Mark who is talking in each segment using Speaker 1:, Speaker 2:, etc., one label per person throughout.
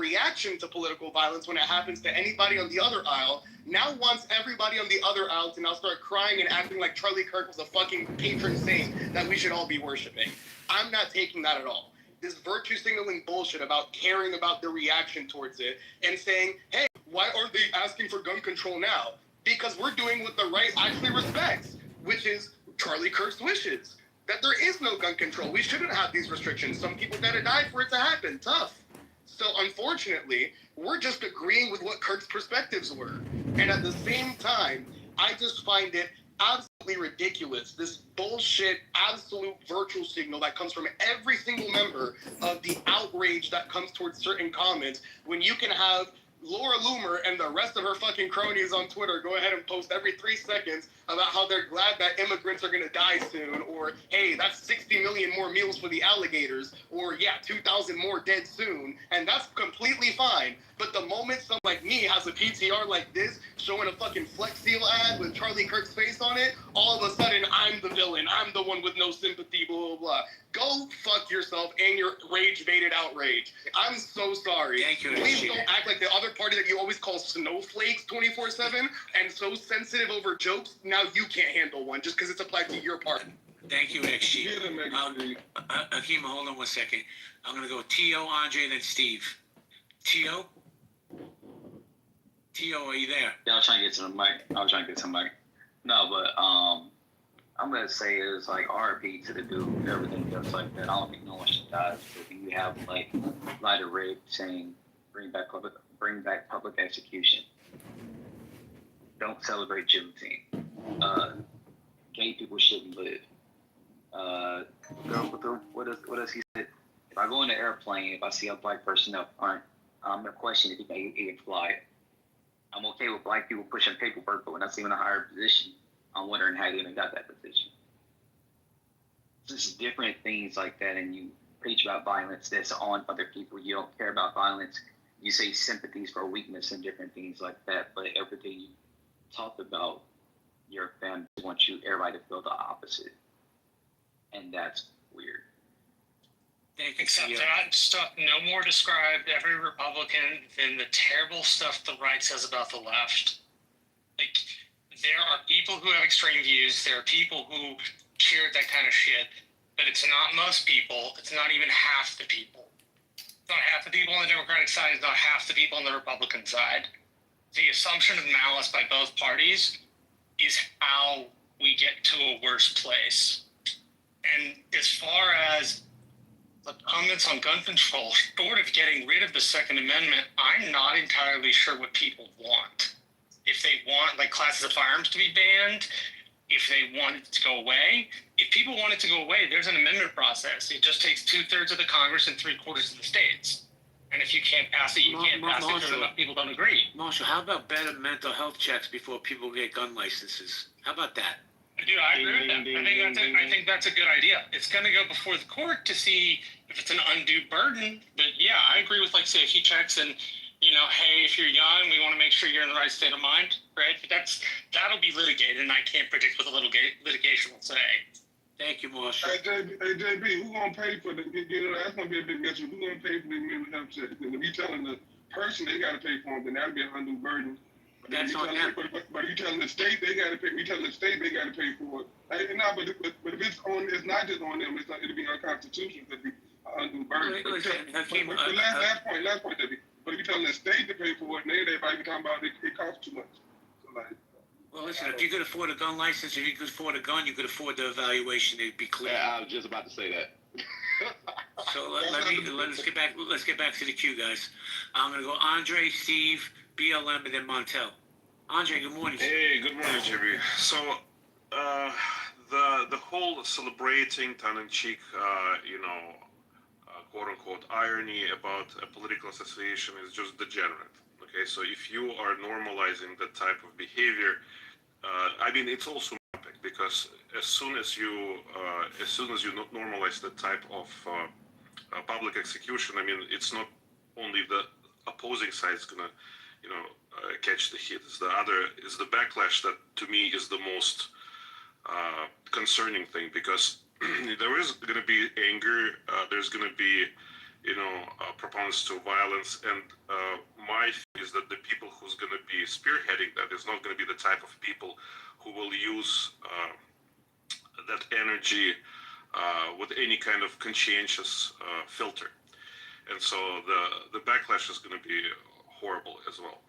Speaker 1: reaction to political violence when it happens to anybody on the other aisle, now wants everybody on the other aisle to now start crying and acting like Charlie Kirk was a fucking patron saint that we should all be worshiping. I'm not taking that at all. This virtue signaling bullshit about caring about the reaction towards it and saying, hey, why aren't they asking for gun control now? Because we're doing what the right actually respects, which is Charlie Kirk's wishes. That there is no gun control. We shouldn't have these restrictions. Some people gotta die for it to happen. Tough. So unfortunately, we're just agreeing with what Kirk's perspectives were. And at the same time, I just find it absolutely ridiculous, this bullshit absolute virtual signal that comes from every single member of the outrage that comes towards certain comments, when you can have Laura Loomer and the rest of her fucking cronies on Twitter go ahead and post every 3 seconds about how they're glad that immigrants are going to die soon, or, hey, that's 60 million more meals for the alligators, or, yeah, 2,000 more dead soon, and that's completely fine. But the moment someone like me has a PTR like this, showing a fucking Flex Seal ad with Charlie Kirk's face on it, all of a sudden, I'm the villain. I'm the one with no sympathy, blah, blah, blah. Go fuck yourself and your rage-baited outrage. I'm so sorry.
Speaker 2: Thank you.
Speaker 1: Please don't act like the other party that you always call snowflakes 24/7 and so sensitive over jokes. Now you can't handle one just because it's applied to your party.
Speaker 2: Thank you, Chief. Akima, hold on 1 second. I'm going to go T.O., Andre, then Steve. T.O.? T.O., are you there?
Speaker 3: Yeah, I was trying to get to the mic. No, but I'm going to say it was like RP to the dude and everything just like that. I don't think no one should die. But you have like lighter red saying bring back public execution. Don't celebrate Juneteenth. Gay people shouldn't live. What does he say? If I go in the airplane, if I see a black person up front, I'm gonna question if he can fly it. I'm okay with black people pushing paperwork, but when I see them in a higher position, I'm wondering how they even got that position. Just different things like that, and you preach about violence that's on other people. You don't care about violence. You say sympathies for weakness and different things like that, but everything you talk about, your family wants everybody to feel the opposite, and that's weird.
Speaker 4: Except that stuff no more described every Republican than the terrible stuff the right says about the left. Like, there are people who have extreme views. There are people who cheer at that kind of shit. But it's not most people. It's not even half the people. It's not half the people on the Democratic side. It's not half the people on the Republican side. The assumption of malice by both parties is how we get to a worse place. And as far as the comments on gun control, short of getting rid of the Second Amendment, I'm not entirely sure what people want. If they want, like, classes of firearms to be banned, if they want it to go away. If people want it to go away, there's an amendment process. It just takes 2/3 of the Congress and 3/4 of the states. And if you can't pass it, you can't pass it because enough people don't agree.
Speaker 2: Marshall, how about better mental health checks before people get gun licenses? How about that?
Speaker 4: Dude, I agree with that. I think that's a good idea. It's going to go before the court to see if it's an undue burden. But yeah, I agree with like safety checks and, you know, hey, if you're young, we want to make sure you're in the right state of mind, right? But that'll be litigated, and I can't predict what the litigation will say.
Speaker 2: Thank you, Marshall.
Speaker 5: Hey, JB, who gonna pay for the? You know, that's gonna be a big issue. Who gonna pay for the mental health checks? And if you telling the person they gotta pay for them, then that'll be an undue burden.
Speaker 2: That's on them.
Speaker 5: But you telling the state they gotta pay. You telling the state they gotta pay for it. Hey, no, but if it's on, it's not just on them. It'll be unconstitutional. It'll be an undue burden. Last point, JB. But if you telling the state to pay for it, and everybody be talking about it costs too much. So like.
Speaker 2: Well, listen, if you could afford a gun license, if you could afford a gun, you could afford the evaluation. It'd be clear.
Speaker 6: Yeah, I was just about to say that.
Speaker 2: So let's get back. Let's get back to the queue, guys. I'm gonna go Andre, Steve, BLM, and then Montel. Andre, good morning.
Speaker 7: Hey, good morning, JB. So, the whole celebrating tongue-in-cheek, quote-unquote irony about a political association is just degenerate. Okay, so if you are normalizing that type of behavior, I mean, it's also myopic, because as soon as you normalize that type of public execution, I mean, it's not only the opposing side's gonna, catch the hit. It's the backlash that to me is the most concerning thing, because there is gonna be anger. There's gonna be, proponents to violence. And my view is that the people who's going to be spearheading that is not going to be the type of people who will use that energy with any kind of conscientious filter. And so the backlash is going to be horrible as well.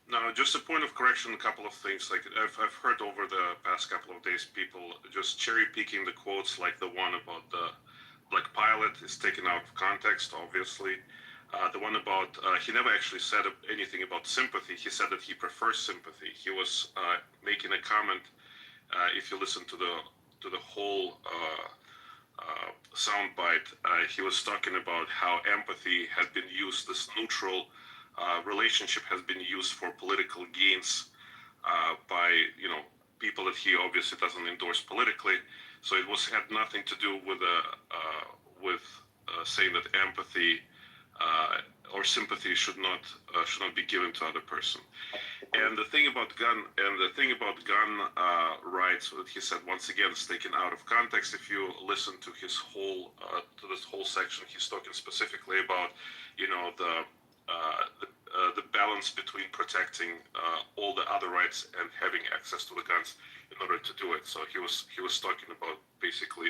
Speaker 7: Now, just a point of correction, a couple of things. Like I've heard over the past couple of days, people just cherry picking the quotes, like the one about the black pilot is taken out of context, obviously. The one about, he never actually said anything about sympathy. He said that he prefers sympathy. He was making a comment, if you listen to the whole soundbite, he was talking about how empathy has been used, this neutral relationship has been used for political gains by people that he obviously doesn't endorse politically. So it had nothing to do with saying that empathy or sympathy should not be given to other person. And the thing about gun rights that he said, once again, is taken out of context. If you listen to his whole to this whole section, he's talking specifically about the balance between protecting all the other rights and having access to the guns in order to do it. So he was talking about basically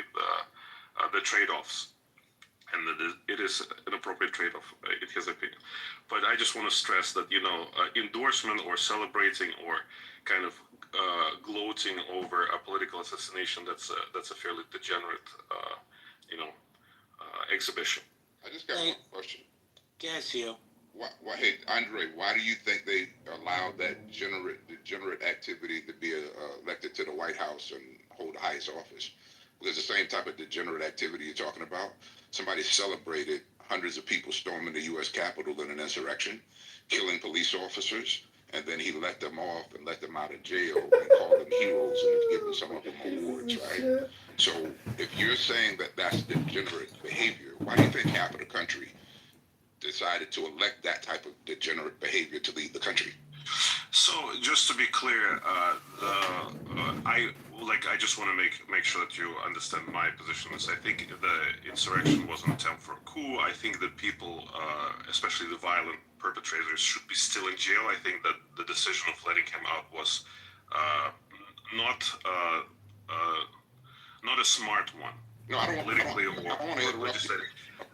Speaker 7: the trade-offs, and that it is an appropriate trade-off in his opinion. But I just want to stress that endorsement or celebrating or kind of gloating over a political assassination, that's a fairly degenerate exhibition.
Speaker 6: I just got one question.
Speaker 2: Yes, you.
Speaker 6: Hey, Andre, why do you think they allowed that degenerate activity to be elected to the White House and hold the highest office? Because the same type of degenerate activity you're talking about, somebody celebrated hundreds of people storming the U.S. Capitol in an insurrection, killing police officers, and then he let them off and let them out of jail and called them heroes and given some of them awards, right? So if you're saying that that's degenerate behavior, why do you think half of the country decided to elect that type of degenerate behavior to lead the country?
Speaker 7: So just to be clear, I just want to make sure that you understand my position. Is I think the insurrection was an attempt for a coup. I think that people, especially the violent perpetrators, should be still in jail. I think that the decision of letting him out was not a smart one.
Speaker 6: No, I don't want to interrupt
Speaker 7: legislative.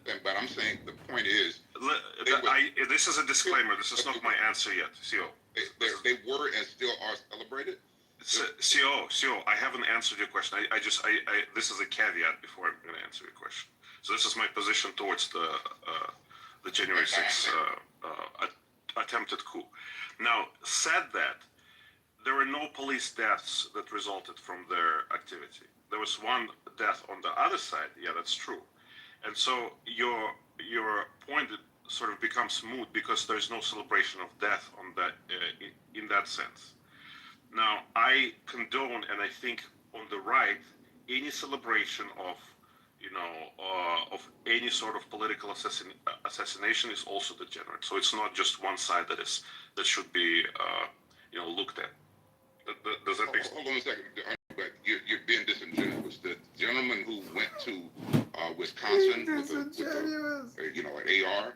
Speaker 6: you, but I'm saying the point is,
Speaker 7: this is a disclaimer. This is not my answer yet, CO.
Speaker 6: They were and still are celebrated.
Speaker 7: CO, I haven't answered your question. I this is a caveat before I'm going to answer your question. So this is my position towards the January 6th attempted coup. Now, said that, there were no police deaths that resulted from their activity. There was one death on the other side. Yeah, that's true. And so your point sort of becomes moot because there's no celebration of death on that in that sense. Now, I condone, and I think on the right, any celebration of any sort of political assassination is also degenerate. So it's not just one side that should be looked at. Does that make sense?
Speaker 6: Hold on a second, but you're being disingenuous. The gentleman who went to Wisconsin with an AR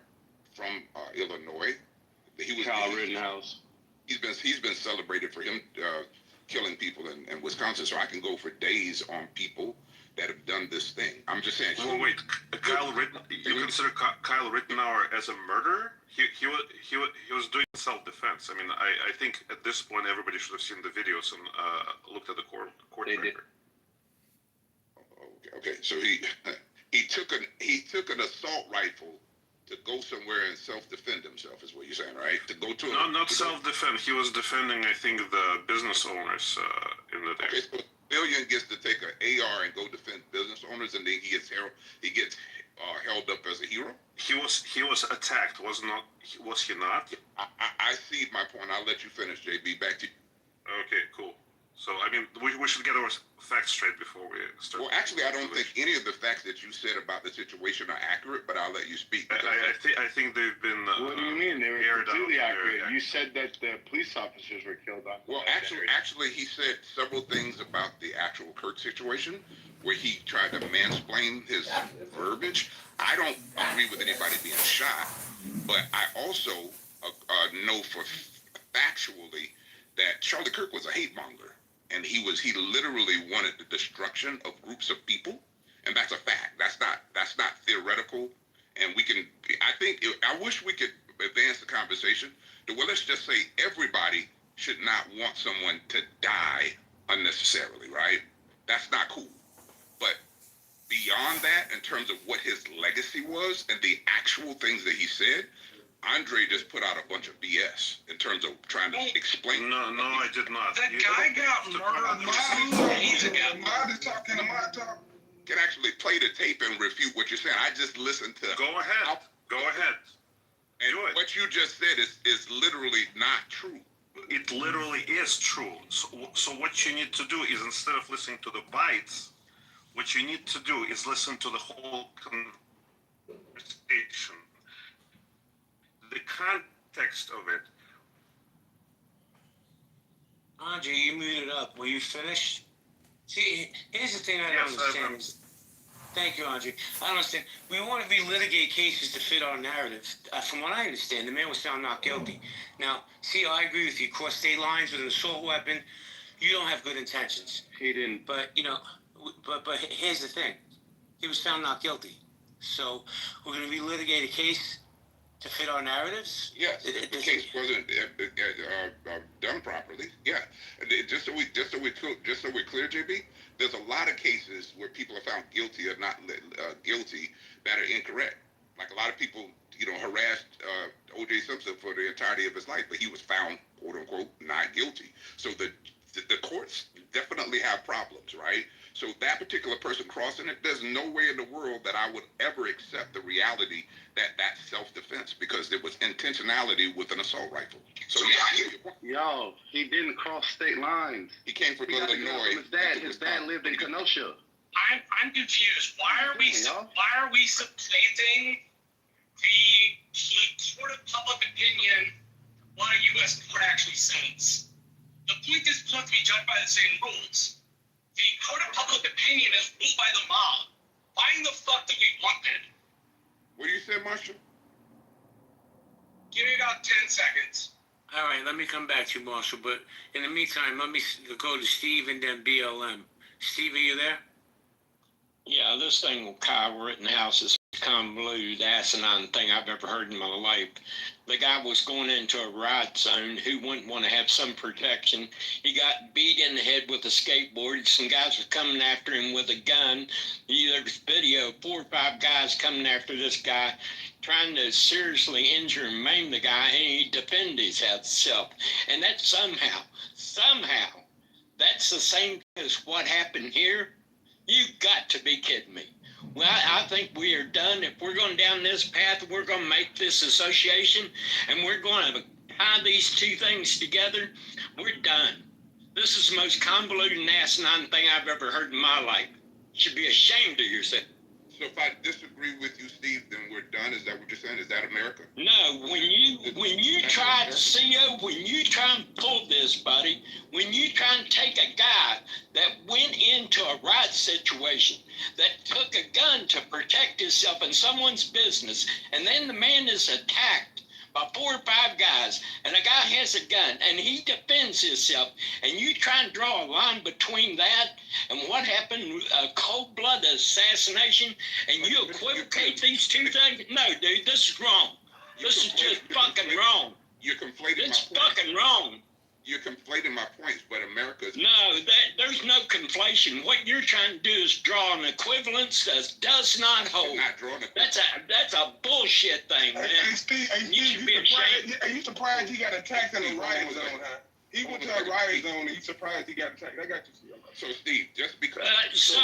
Speaker 6: from Illinois, he was
Speaker 5: Kyle Rittenhouse.
Speaker 6: He's been celebrated for him killing people in Wisconsin. So I can go for days on people that have done this thing. I'm just saying.
Speaker 7: Well, wait, you consider Kyle Rittenhouse as a murderer? He was doing self-defense. I mean, I think at this point everybody should have seen the videos and looked at the court record.
Speaker 6: Okay. So he took an assault rifle to go somewhere and self-defend himself, is what you're saying, right? To go to
Speaker 7: no, not self-defend. He was defending, I think, the business owners in the day.
Speaker 6: Okay, so a civilian gets to take an AR and go defend business owners, and then he gets held up as a hero.
Speaker 7: He was attacked, was he not?
Speaker 6: I see my point. I'll let you finish, JB. Back to you.
Speaker 7: Okay, cool. So, I mean, we should get our facts straight before we start.
Speaker 6: Well, actually, I don't think any of the facts that you said about the situation are accurate, but I'll let you speak.
Speaker 7: I think they've been.
Speaker 5: What do you mean? They were completely accurate. You said that the police officers were killed on.
Speaker 6: Well, actually, he said several things about the actual Kirk situation, where he tried to mansplain his verbiage. I don't agree with anybody being shot, but I also know for factually that Charlie Kirk was a hate monger, and he literally wanted the destruction of groups of people, and that's a fact. That's not theoretical, and I wish we could advance the conversation to where let's just say everybody should not want someone to die unnecessarily, right? That's not cool. But beyond that, in terms of what his legacy was and the actual things that he said, Andre just put out a bunch of BS in terms of trying to explain.
Speaker 7: No, I did not.
Speaker 4: That guy got murdered 2 days ago.
Speaker 6: Can actually play the tape and refute what you're saying. I just listened to.
Speaker 7: Go ahead.
Speaker 6: And what you just said is literally not true.
Speaker 7: It literally is true. So what you need to do is, instead of listening to the bites, what you need to do is listen to the whole conversation. The context of it.
Speaker 2: Andre, you muted up. Were you finished? See, here's the thing I don't understand. Thank you, Andre. I don't understand. We want to relitigate cases to fit our narrative. From what I understand, the man was found not guilty. Now, see, I agree with you. Cross state lines with an assault weapon, you don't have good intentions.
Speaker 8: He didn't.
Speaker 2: But, but here's the thing. He was found not guilty. So we're going to relitigate a case to fit our narratives?
Speaker 6: Yes, if the case wasn't done properly. Yeah, just so we're clear, JB. There's a lot of cases where people are found guilty or not guilty that are incorrect. Like a lot of people, harassed O.J. Simpson for the entirety of his life, but he was found, quote unquote, not guilty. So the courts definitely have problems, right? So that particular person crossing it, there's no way in the world that I would ever accept the reality that that's self-defense, because there was intentionality with an assault rifle. So
Speaker 8: Y'all, he didn't cross state lines.
Speaker 6: He came from Illinois.
Speaker 8: His dad lived in Kenosha.
Speaker 4: I'm confused. Why are we supplanting the court of public opinion what a U.S. court actually says? The point is supposed to be judged by the same rules. The court of public opinion is ruled by the mob. Why in the fuck do we want it?
Speaker 6: What do you say, Marshall?
Speaker 4: Give me about 10 seconds.
Speaker 2: All right, let me come back to you, Marshall. But in the meantime, let me go to Steve and then BLM. Steve, are you there?
Speaker 9: Yeah, this thing with Kyle Rittenhouse is convoluted, asinine thing I've ever heard in my life. The guy was going into a riot zone. Who wouldn't want to have some protection? He got beat in the head with a skateboard. Some guys were coming after him with a gun. There was video of 4 or 5 guys coming after this guy, trying to seriously injure and maim the guy, and he defended himself. And that somehow, that's the same as what happened here. You got to be kidding me. Well, I think we are done. If we're going down this path, we're going to make this association, and we're going to tie these two things together. We're done. This is the most convoluted and asinine thing I've ever heard in my life. You should be ashamed of yourself.
Speaker 6: So if I disagree with you, Steve, then we're done? Is that what you're saying? Is that America?
Speaker 9: No, when you try to when you try and pull this, buddy, when you try and take a guy that went into a riot situation, that took a gun to protect himself in someone's business, and then the man is attacked by 4 or 5 guys, and a guy has a gun, and he defends himself, and you try and draw a line between that and what happened, a cold-blooded assassination, and you equivocate these two things? No, dude, this is wrong. This is just fucking wrong.
Speaker 6: You're conflating my
Speaker 9: It's
Speaker 6: points.
Speaker 9: fucking wrong.
Speaker 6: You're conflating my points, but America's...
Speaker 9: No, there's no conflation. What you're trying to do is draw an equivalence that does not hold.
Speaker 6: Not drawing a...
Speaker 9: That's a bullshit thing, man.
Speaker 5: Hey, Steve,
Speaker 9: You should be ashamed.
Speaker 5: are you surprised he got attacked in a riot zone, huh? He went to a riot zone and he's surprised he got attacked. I got you, Steve.
Speaker 6: So, Steve, just because...
Speaker 9: So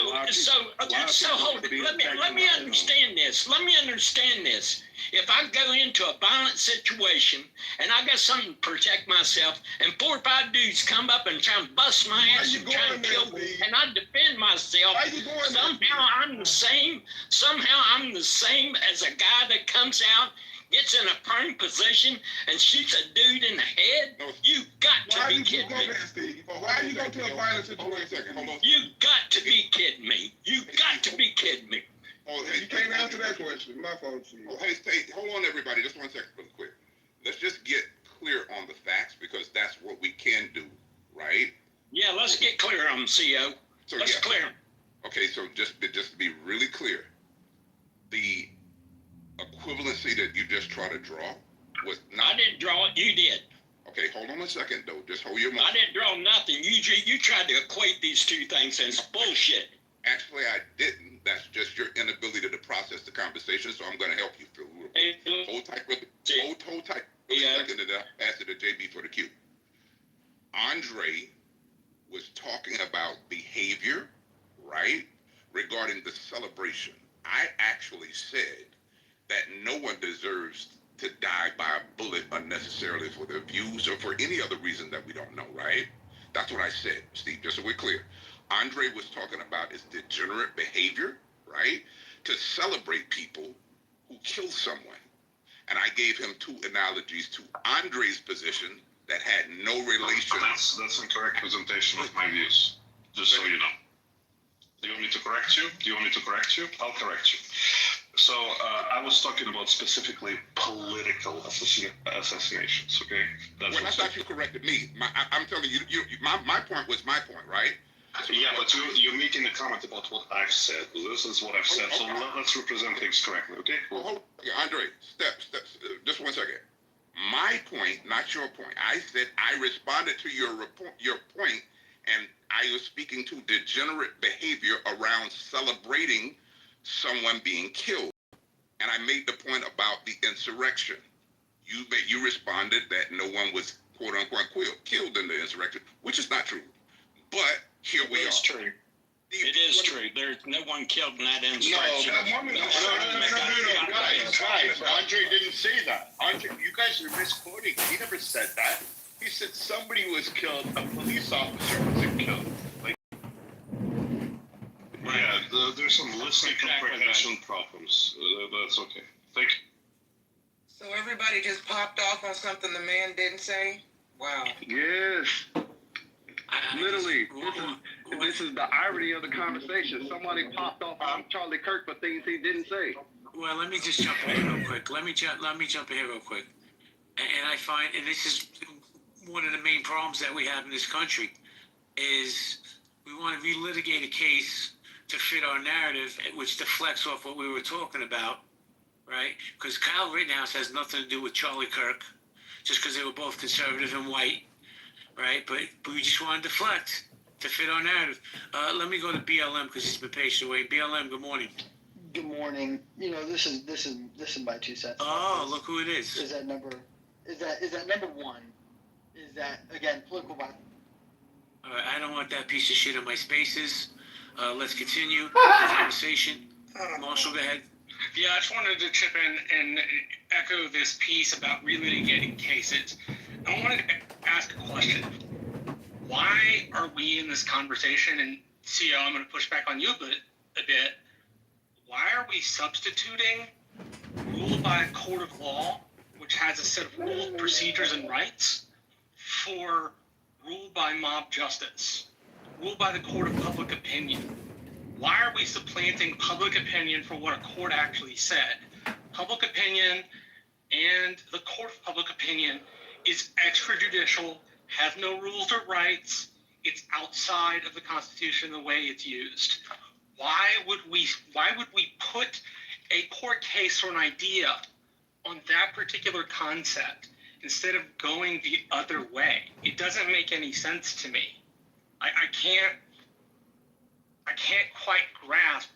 Speaker 9: hold it. Let me understand this. Let me understand this. If I go into a violent situation and I got something to protect myself, and 4 or 5 dudes come up and try and bust my ass and try and kill me, and I defend myself, somehow I'm the same. Somehow I'm the same as a guy that comes out, gets in a prime position and shoots a dude in the head? You got to be kidding me.
Speaker 5: Why you go to a violent situation?
Speaker 9: You got to be kidding me. You got to be kidding me.
Speaker 6: Oh, hey,
Speaker 5: You can't answer that question. My fault, Chief.
Speaker 6: Oh, hey, hold on, everybody. Just 1 second, really quick. Let's just get clear on the facts because that's what we can do, right?
Speaker 9: Yeah, let's get clear on them, CO.
Speaker 6: So,
Speaker 9: Let's
Speaker 6: yeah.
Speaker 9: clear them.
Speaker 6: Okay, so just to be really clear, the equivalency that you just tried to draw was not.
Speaker 9: I didn't draw it. You did.
Speaker 6: Okay, hold on a second, though. Just hold your
Speaker 9: I
Speaker 6: mouth.
Speaker 9: didn't draw nothing. You tried to equate these two things, and it's bullshit.
Speaker 6: Actually, I didn't. That's just your inability to process the conversation, so I'm going to help you feel a little bit. Hold tight, really. Hold tight.
Speaker 9: Yeah.
Speaker 6: Second, and I'll pass it to JB for the cue. Andre was talking about behavior, right, regarding the celebration. I actually said that no one deserves to die by a bullet unnecessarily for their views or for any other reason that we don't know, right? That's what I said, Steve, just so we're clear. Andre was talking about is degenerate behavior, right, to celebrate people who kill someone. And I gave him 2 analogies to Andre's position that had no relation.
Speaker 10: That's incorrect presentation of my views, just so you know. Do you want me to correct you? I'll correct you. So I was talking about specifically political assassinations, okay?
Speaker 6: Well, I thought you corrected me. I'm telling you, my point was my point, right?
Speaker 10: Yeah, but you're making a comment about what I've said. This is what I've said, so let's represent things correctly, okay?
Speaker 6: Well, Andre, just 1 second. My point, not your point. I said I responded to your point, and I was speaking to degenerate behavior around celebrating someone being killed. And I made the point about the insurrection. You responded that no one was, quote unquote, killed in the insurrection, which is not true. But here we are.
Speaker 9: It's true. It is true. There's no one killed in that insurrection.
Speaker 11: No, guys, Andre didn't say that. Andre, you guys are misquoting. He never said that. He said somebody was killed, a police officer wasn't killed. Like,
Speaker 10: Yeah, there's some listening comprehension problems. That's okay. Thank you.
Speaker 12: So everybody just popped off on something the man didn't say? Wow.
Speaker 8: Yes. Literally, this is the irony of the conversation. Somebody popped off on Charlie Kirk for things he didn't say.
Speaker 2: Well, let me just jump in real quick. Let me jump in here real quick. And I find, and this is one of the main problems that we have in this country, is we want to relitigate a case to fit our narrative, which deflects off what we were talking about, right? Because Kyle Rittenhouse has nothing to do with Charlie Kirk, just because they were both conservative and white, right? But we just want to deflect to fit our narrative. Let me go to BLM because he's been patient away. BLM, good morning.
Speaker 13: Good morning. You know, this is my 2 cents.
Speaker 2: Oh, look who it is.
Speaker 13: Is that number one? Is that, again, political violence?
Speaker 2: All right, I don't want that piece of shit in my spaces. Let's continue the conversation. Marshall, go ahead.
Speaker 4: Yeah, I just wanted to chip in and echo this piece about relitigating cases. I wanted to ask a question. Why are we in this conversation? And CEO, I'm going to push back on you a bit. Why are we substituting rule by a court of law, which has a set of rules, procedures, and rights, for rule by mob justice, rule by the court of public opinion? Why are we supplanting public opinion for what a court actually said? Public opinion and the court of public opinion is extrajudicial, has no rules or rights. It's outside of the Constitution the way it's used. Why would we put a court case or an idea on that particular concept instead of going the other way? It doesn't make any sense to me. I can't quite grasp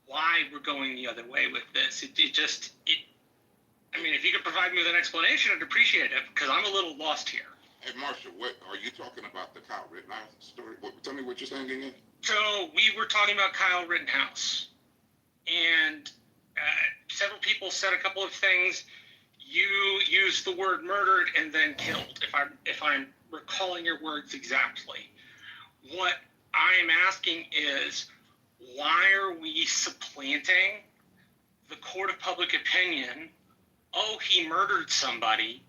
Speaker 4: why we're going the other way with this. I mean, if you could provide me with an explanation, I'd appreciate it, because I'm a little lost here.
Speaker 6: Hey, Marshall, what are you talking about? The Kyle Rittenhouse story? Tell me what you're saying again.
Speaker 4: So we were talking about Kyle Rittenhouse, and several people said a couple of things. You used the word murdered and then killed, if I'm recalling your words exactly. What I'm asking is, why are we supplanting the court of public opinion oh, he murdered somebody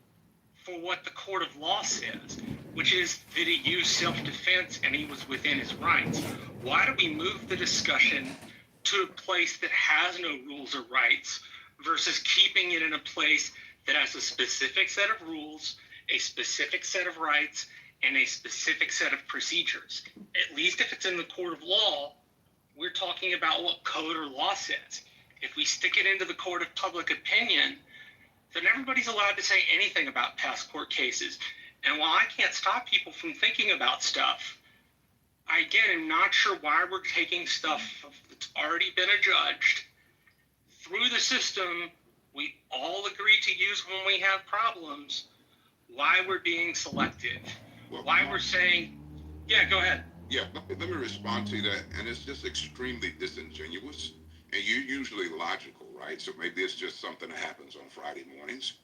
Speaker 4: for what the court of law says, which is that he used self-defense and he was within his rights. Why do we move the discussion to a place that has no rules or rights versus keeping it in a place that has a specific set of rules, a specific set of rights, and a specific set of procedures? At least if it's in the court of law, we're talking about what code or law says. If we stick it into the court of public opinion, then everybody's allowed to say anything about past court cases. And while I can't stop people from thinking about stuff, I, again, am not sure why we're taking stuff that's already been adjudged through the system we all agree to use when we have problems, why we're being selective, why we're saying, yeah, go ahead.
Speaker 6: Yeah, let me respond to that. And it's just extremely disingenuous. And you're usually logical, right? So maybe it's just something that happens on Friday mornings.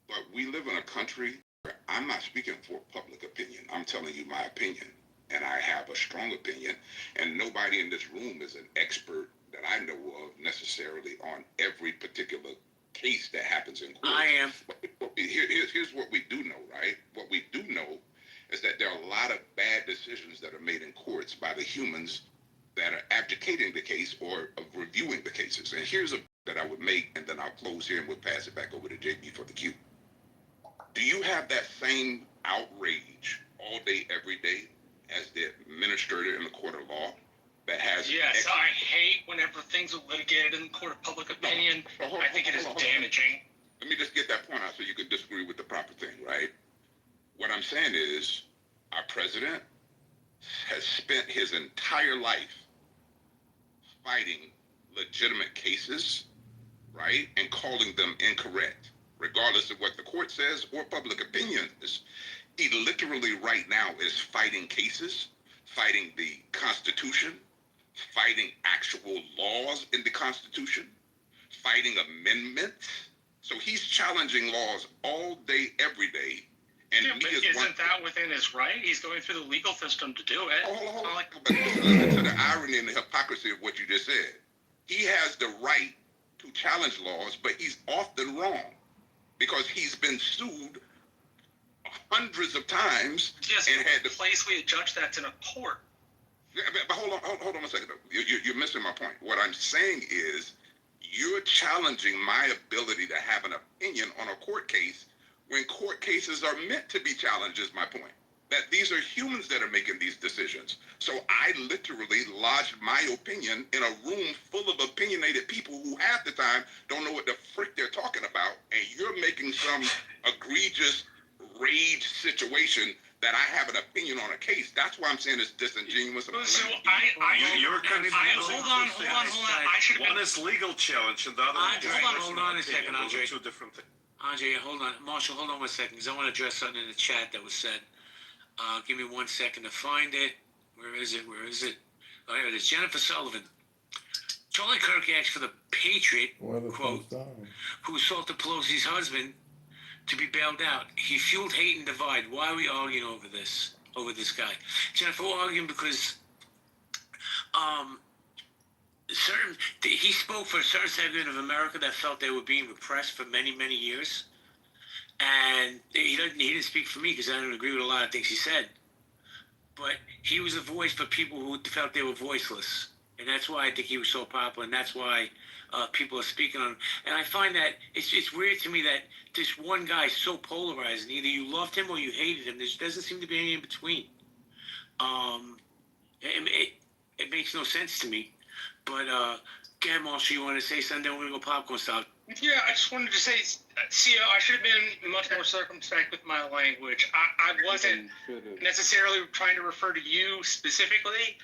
Speaker 6: But we live in a country where I'm not speaking for public opinion. I'm telling you my opinion. And I have a strong opinion. And nobody in this room is an expert that I know of necessarily on every particular case that happens in court.
Speaker 2: I am.
Speaker 6: But here's what we do know, right? What we do know is that there are a lot of bad decisions that are made in courts by the humans that are adjudicating the case or reviewing the cases. And here's a that I would make, and then I'll close here and we'll pass it back over to JB for the cue. Do you have that same outrage all day, every day as the administrator in the court of law that has...
Speaker 4: Yes, I hate whenever things are litigated in the court of public opinion. I think it is damaging.
Speaker 6: Let me just get that point out so you can disagree with the proper thing, right? What I'm saying is our president has spent his entire life fighting legitimate cases, right, and calling them incorrect, regardless of what the court says or public opinion is. He literally right now is fighting cases, fighting the Constitution, fighting actual laws in the Constitution, fighting amendments. So he's challenging laws all day, every day. And
Speaker 4: yeah, but isn't that within his right? He's going through the legal system to do it.
Speaker 6: Hold on. But listen to the irony and the hypocrisy of what you just said. He has the right to challenge laws, but he's often wrong because he's been sued hundreds of times.
Speaker 4: Yes,
Speaker 6: and had
Speaker 4: the place we judge that's in a court.
Speaker 6: Yeah, but hold on a second. You're missing my point. What I'm saying is you're challenging my ability to have an opinion on a court case when court cases are meant to be challenged, is my point. That these are humans that are making these decisions. So I literally lodged my opinion in a room full of opinionated people who half the time don't know what the frick they're talking about, and you're making some egregious rage situation that I have an opinion on a case. That's why I'm saying it's disingenuous.
Speaker 4: So
Speaker 7: You're kind of
Speaker 4: hold on. I should have
Speaker 7: one is legal challenge and the other one is
Speaker 2: hold on a second,
Speaker 7: Those
Speaker 2: Andre.
Speaker 7: are two different things.
Speaker 2: Andre, hold on. Marshall, hold on 1 second, because I want to address something in the chat that was said. Give me 1 second to find it. Where is it? Oh, here it is. Jennifer Sullivan. Charlie Kirk asked for the Patriot, quote, who assaulted Pelosi's husband, to be bailed out. He fueled hate and divide. Why are we arguing over this guy? Jennifer, we're arguing because he spoke for a certain segment of America that felt they were being repressed for many, many years. And he didn't speak for me because I don't agree with a lot of things he said. But he was a voice for people who felt they were voiceless. And that's why I think he was so popular, and that's why people are speaking on him. And I find that it's weird to me that this one guy is so polarizing. Either you loved him or you hated him. There doesn't seem to be any in between. It makes no sense to me. But, again, Marshall, you want to say something? We're going to go popcorn style.
Speaker 4: Yeah, I just wanted to say, CEO, I should have been much more circumspect with my language. I wasn't necessarily trying to refer to you specifically.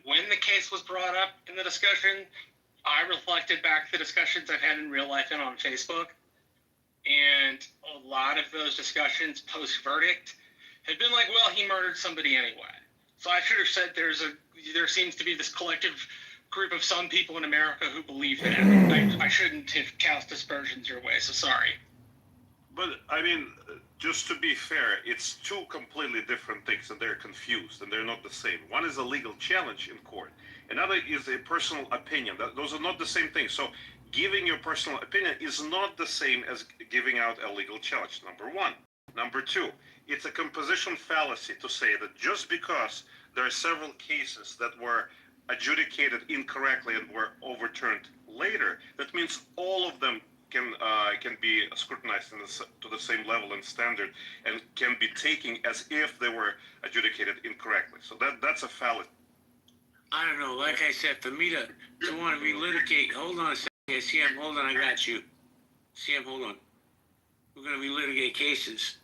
Speaker 4: When the case was brought up in the discussion, I reflected back the discussions I've had in real life and on Facebook. And a lot of those discussions post-verdict had been like, well, he murdered somebody anyway. So I should have said there seems to be this collective group of some people in America who believe that. I shouldn't have cast aspersions your way, so sorry.
Speaker 7: But, I mean, just to be fair, it's two completely different things, and they're confused, and they're not the same. One is a legal challenge in court. Another is a personal opinion. Those are not the same things. So giving your personal opinion is not the same as giving out a legal challenge, number one. Number two, it's a composition fallacy to say that just because there are several cases that were adjudicated incorrectly and were overturned later, that means all of them can be scrutinized to the same level and standard and can be taken as if they were adjudicated incorrectly. So that's a fallacy.
Speaker 2: I don't know. Like I said, for me to want to relitigate, hold on a second. Here, CM, hold on. I got you. CM, hold on. We're going to relitigate cases.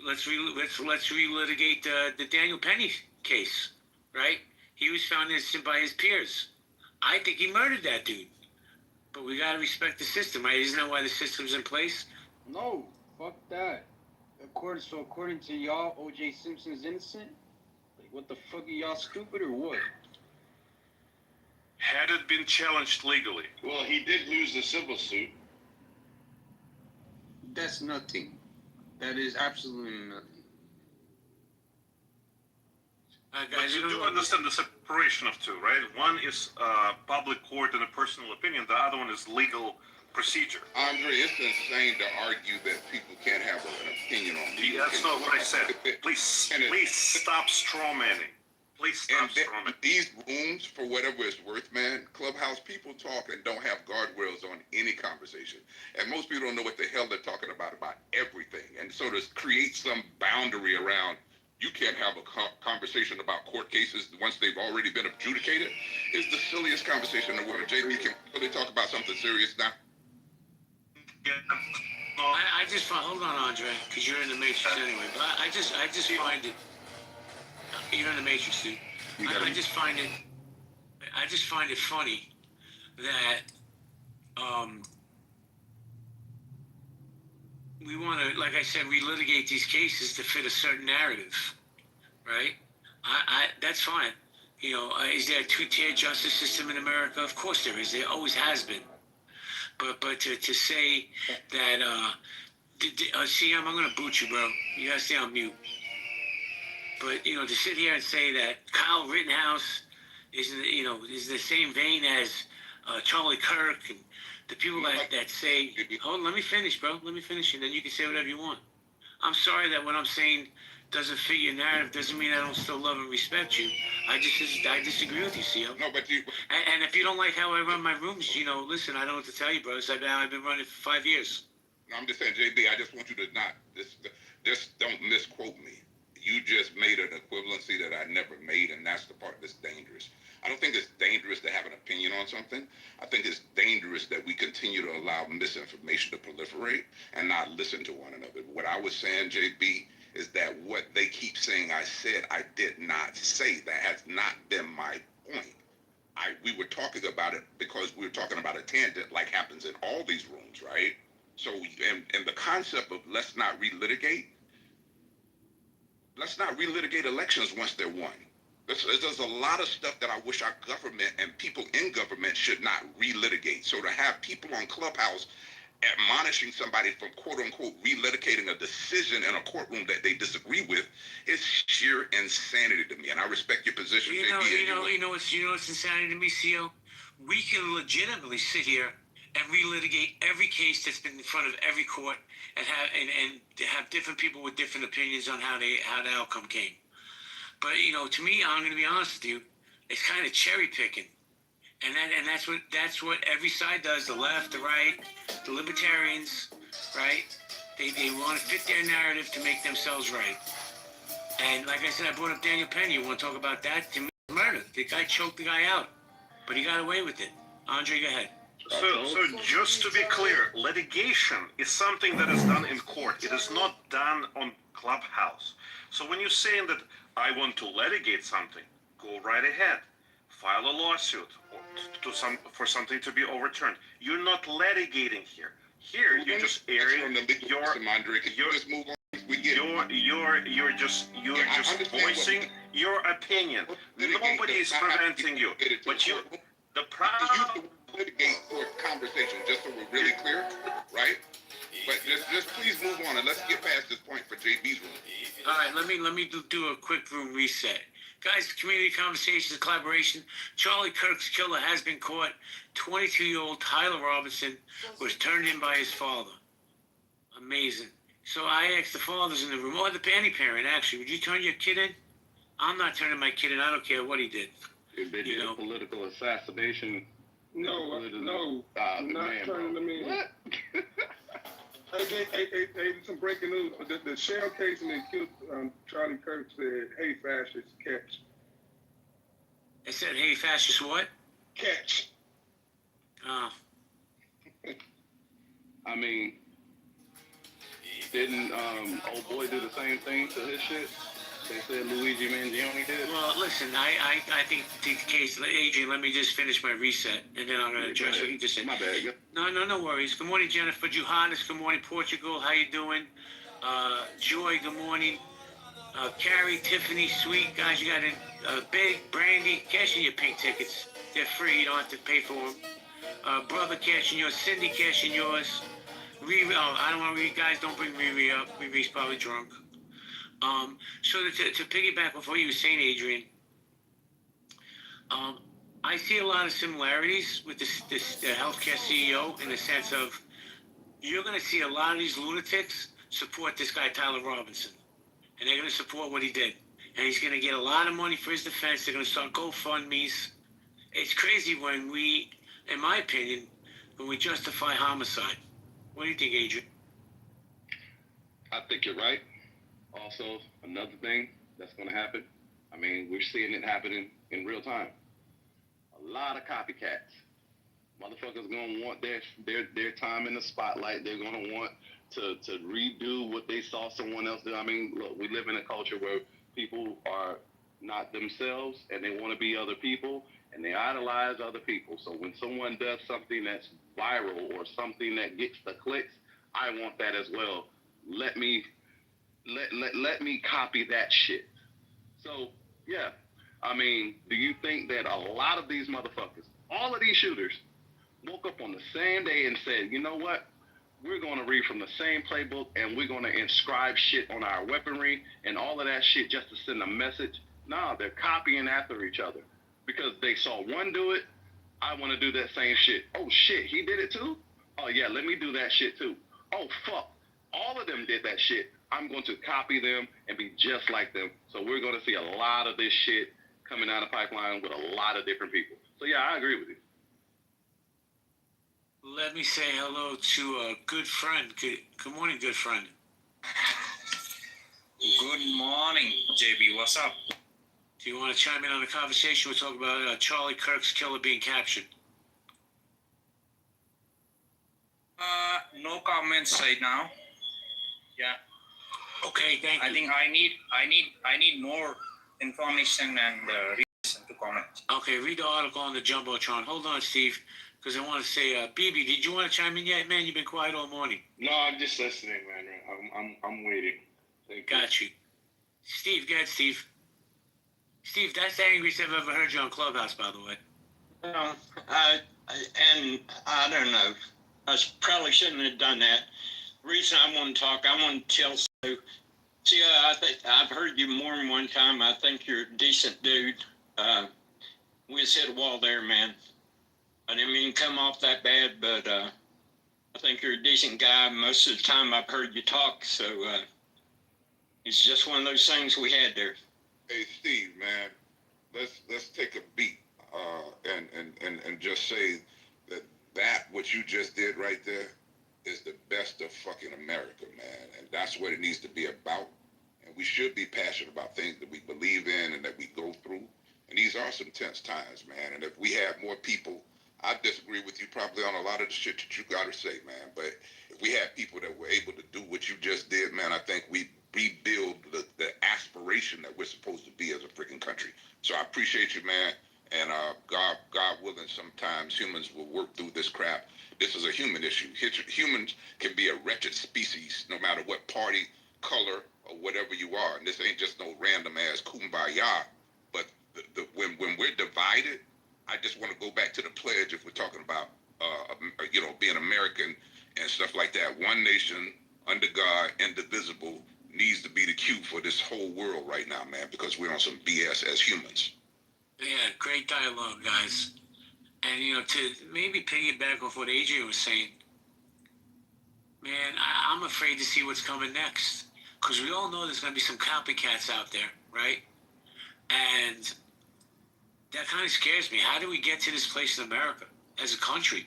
Speaker 2: Let's relitigate the Daniel Penny case, right? He was found innocent by his peers. I think he murdered that dude. But we got to respect the system, right? Isn't that why the system's in place?
Speaker 14: No, fuck that. According to y'all, O.J. Simpson's innocent? Like, what the fuck, are y'all stupid or what?
Speaker 7: Had it been challenged legally.
Speaker 11: Well, he did lose the civil suit.
Speaker 14: That's nothing. That is absolutely nothing.
Speaker 7: But you do understand the separation of two, right? One is public court and a personal opinion. The other one is legal procedure.
Speaker 6: Andre, it's insane to argue that people can't have an opinion on me.
Speaker 7: That's not what I said. Please stop strawmanning. Please stop strawmanning.
Speaker 6: These rooms, for whatever it's worth, man, Clubhouse people talk and don't have guardrails on any conversation. And most people don't know what the hell they're talking about everything. And so to create some boundary around you can't have a conversation about court cases once they've already been adjudicated is the silliest conversation in the world. JB, can we really talk about something serious now?
Speaker 2: I just find, hold on, Andre, because you're in the Matrix anyway. But I just find it. You're in the Matrix, dude. I just find it funny that we want to, like I said, relitigate these cases to fit a certain narrative, right? That's fine. You know, is there a two-tier justice system in America? Of course there is. There always has been. But to say that, CM, I'm going to boot you, bro. You got to stay on mute. But, you know, to sit here and say that Kyle Rittenhouse is the same vein as Charlie Kirk and the people that say, hold on, let me finish, bro. Let me finish, and then you can say whatever you want. I'm sorry that what I'm saying doesn't fit your narrative. Doesn't mean I don't still love and respect you. I disagree with you, CL.
Speaker 6: No, but you...
Speaker 2: And if you don't like how I run my rooms, you know, listen, I don't know what to tell you, bro. I've been running for 5 years.
Speaker 6: No, I'm just saying, JB, I just want you to not... Just don't misquote me. You just made an equivalency that I never made, and that's the part that's dangerous. I don't think it's dangerous to have an opinion on something. I think it's dangerous that we continue to allow misinformation to proliferate and not listen to one another. What I was saying, JB, is that what they keep saying I said, I did not say. That has not been my point. We were talking about it because we were talking about a tangent like happens in all these rooms, right? So, and the concept of let's not relitigate elections once they're won. There's a lot of stuff that I wish our government and people in government should not relitigate. So to have people on Clubhouse admonishing somebody from quote unquote relitigating a decision in a courtroom that they disagree with is sheer insanity to me. And I respect your position.
Speaker 2: You know what's insanity to me, CO? We can legitimately sit here and relitigate every case that's been in front of every court and have different people with different opinions on how the outcome came. But, you know, to me, I'm going to be honest with you, it's kind of cherry picking. And that's what every side does, the left, the right, the libertarians, right? They want to fit their narrative to make themselves right. And like I said, I brought up Daniel Penny. You want to talk about that? To me, murder. The guy choked the guy out, but he got away with it. Andre, go ahead.
Speaker 7: So just to be clear, litigation is something that is done in court. It is not done on Clubhouse. So when you're saying that I want to litigate something, go right ahead. File a lawsuit for something to be overturned. You're not litigating here. Here, you're just airing you're just voicing your opinion. Nobody is preventing you. But the problem...
Speaker 6: litigate for conversation, just so we're really clear, right? But just please move on and let's get past this point for JB's room.
Speaker 2: All right, let me do a quick room reset. Guys, community conversations, collaboration. Charlie Kirk's killer has been caught. 22-year-old Tyler Robinson was turned in by his father. Amazing. So I asked the fathers in the room, or any parent actually, would you turn your kid in? I'm not turning my kid in. I don't care what he did.
Speaker 8: If they did a political assassination.
Speaker 5: No, I'm not turning them in.
Speaker 8: What?
Speaker 5: Hey, some breaking news. The shell casing that killed Charlie Kirk said, "Hey, fascists, catch."
Speaker 2: It said, "Hey, fascists, what?"
Speaker 5: Catch.
Speaker 2: Oh.
Speaker 8: I mean, didn't old boy do the same thing to his shit? They said Luigi Mangione did.
Speaker 2: Well, listen, I think the case, Adrian, let me just finish my reset, and then I'm going to address what you just said.
Speaker 8: My bad.
Speaker 2: No worries. Good morning, Jennifer Juhanis. Good morning, Portugal. How you doing? Joy, good morning. Carrie, Tiffany, Sweet. Guys, you got a Big, Brandy. Cash in your pink tickets. They're free. You don't have to pay for them. Brother, cash in yours. Cindy, cash in yours. Riri, I don't want to read. Guys, don't bring Riri up. Riri's probably drunk. So to piggyback off what you were saying, Adrian, I see a lot of similarities with the healthcare CEO in the sense of you're going to see a lot of these lunatics support this guy, Tyler Robinson, and they're going to support what he did. And he's going to get a lot of money for his defense. They're going to start GoFundMes. It's crazy when we, in my opinion, when we justify homicide. What do you think, Adrian?
Speaker 8: I think you're right. Also, another thing that's going to happen, I mean, we're seeing it happening in real time. A lot of copycats. Motherfuckers going to want their time in the spotlight. They're going to want to redo what they saw someone else do. I mean, look, we live in a culture where people are not themselves and they want to be other people and they idolize other people. So when someone does something that's viral or something that gets the clicks, I want that as well. Let me copy that shit. So, yeah. I mean, do you think that a lot of these motherfuckers, all of these shooters, woke up on the same day and said, you know what? We're going to read from the same playbook and we're going to inscribe shit on our weaponry and all of that shit just to send a message? No, they're copying after each other because they saw one do it. I want to do that same shit. Oh, shit, he did it too? Oh, yeah, let me do that shit too. Oh, fuck. All of them did that shit. I'm going to copy them and be just like them. So we're going to see a lot of this shit coming out of pipeline with a lot of different people. So, yeah, I agree with you.
Speaker 2: Let me say hello to a good friend. Good morning, good friend.
Speaker 15: Good morning, JB. What's up?
Speaker 2: Do you want to chime in on the conversation? We're talking about Charlie Kirk's killer being captured.
Speaker 15: No comments right now. Yeah.
Speaker 2: Okay, thank you.
Speaker 15: I think I need more information and reason to comment.
Speaker 2: Okay, read the article on the Jumbotron. Hold on, Steve, because I want to say, BB, did you want to chime in yet, man? You've been quiet all morning.
Speaker 16: No, I'm just listening, man. I'm waiting.
Speaker 2: Got you. Steve, go ahead, Steve. Steve, that's the angriest I've ever heard you on Clubhouse, by the way.
Speaker 9: I don't know. I probably shouldn't have done that. Reason I want to talk, I want to tell so. See, I've heard you more than one time. I think you're a decent dude. We just hit a wall there, man. I didn't mean to come off that bad, but I think you're a decent guy. Most of the time I've heard you talk, so it's just one of those things we had there.
Speaker 6: Hey, Steve, man, let's take a beat and just say that what you just did right there is the best of fucking America, man. And that's what it needs to be about. And we should be passionate about things that we believe in and that we go through. And these are some tense times, man. And if we have more people, I disagree with you probably on a lot of the shit that you got to say, man. But if we have people that were able to do what you just did, man, I think we rebuild the aspiration that we're supposed to be as a freaking country. So I appreciate you, man. And God willing, sometimes humans will work through this crap. This is a human issue. Humans can be a wretched species, no matter what party, color, or whatever you are. And this ain't just no random ass kumbaya. But when we're divided, I just want to go back to the pledge. If we're talking about being American and stuff like that, one nation under God, indivisible, needs to be the cue for this whole world. world right now, man, because we're on some BS as humans.
Speaker 2: Yeah, great dialogue, guys. And, you know, to maybe piggyback off what AJ was saying, man, I'm afraid to see what's coming next. Because we all know there's going to be some copycats out there, right? And that kind of scares me. How do we get to this place in America as a country?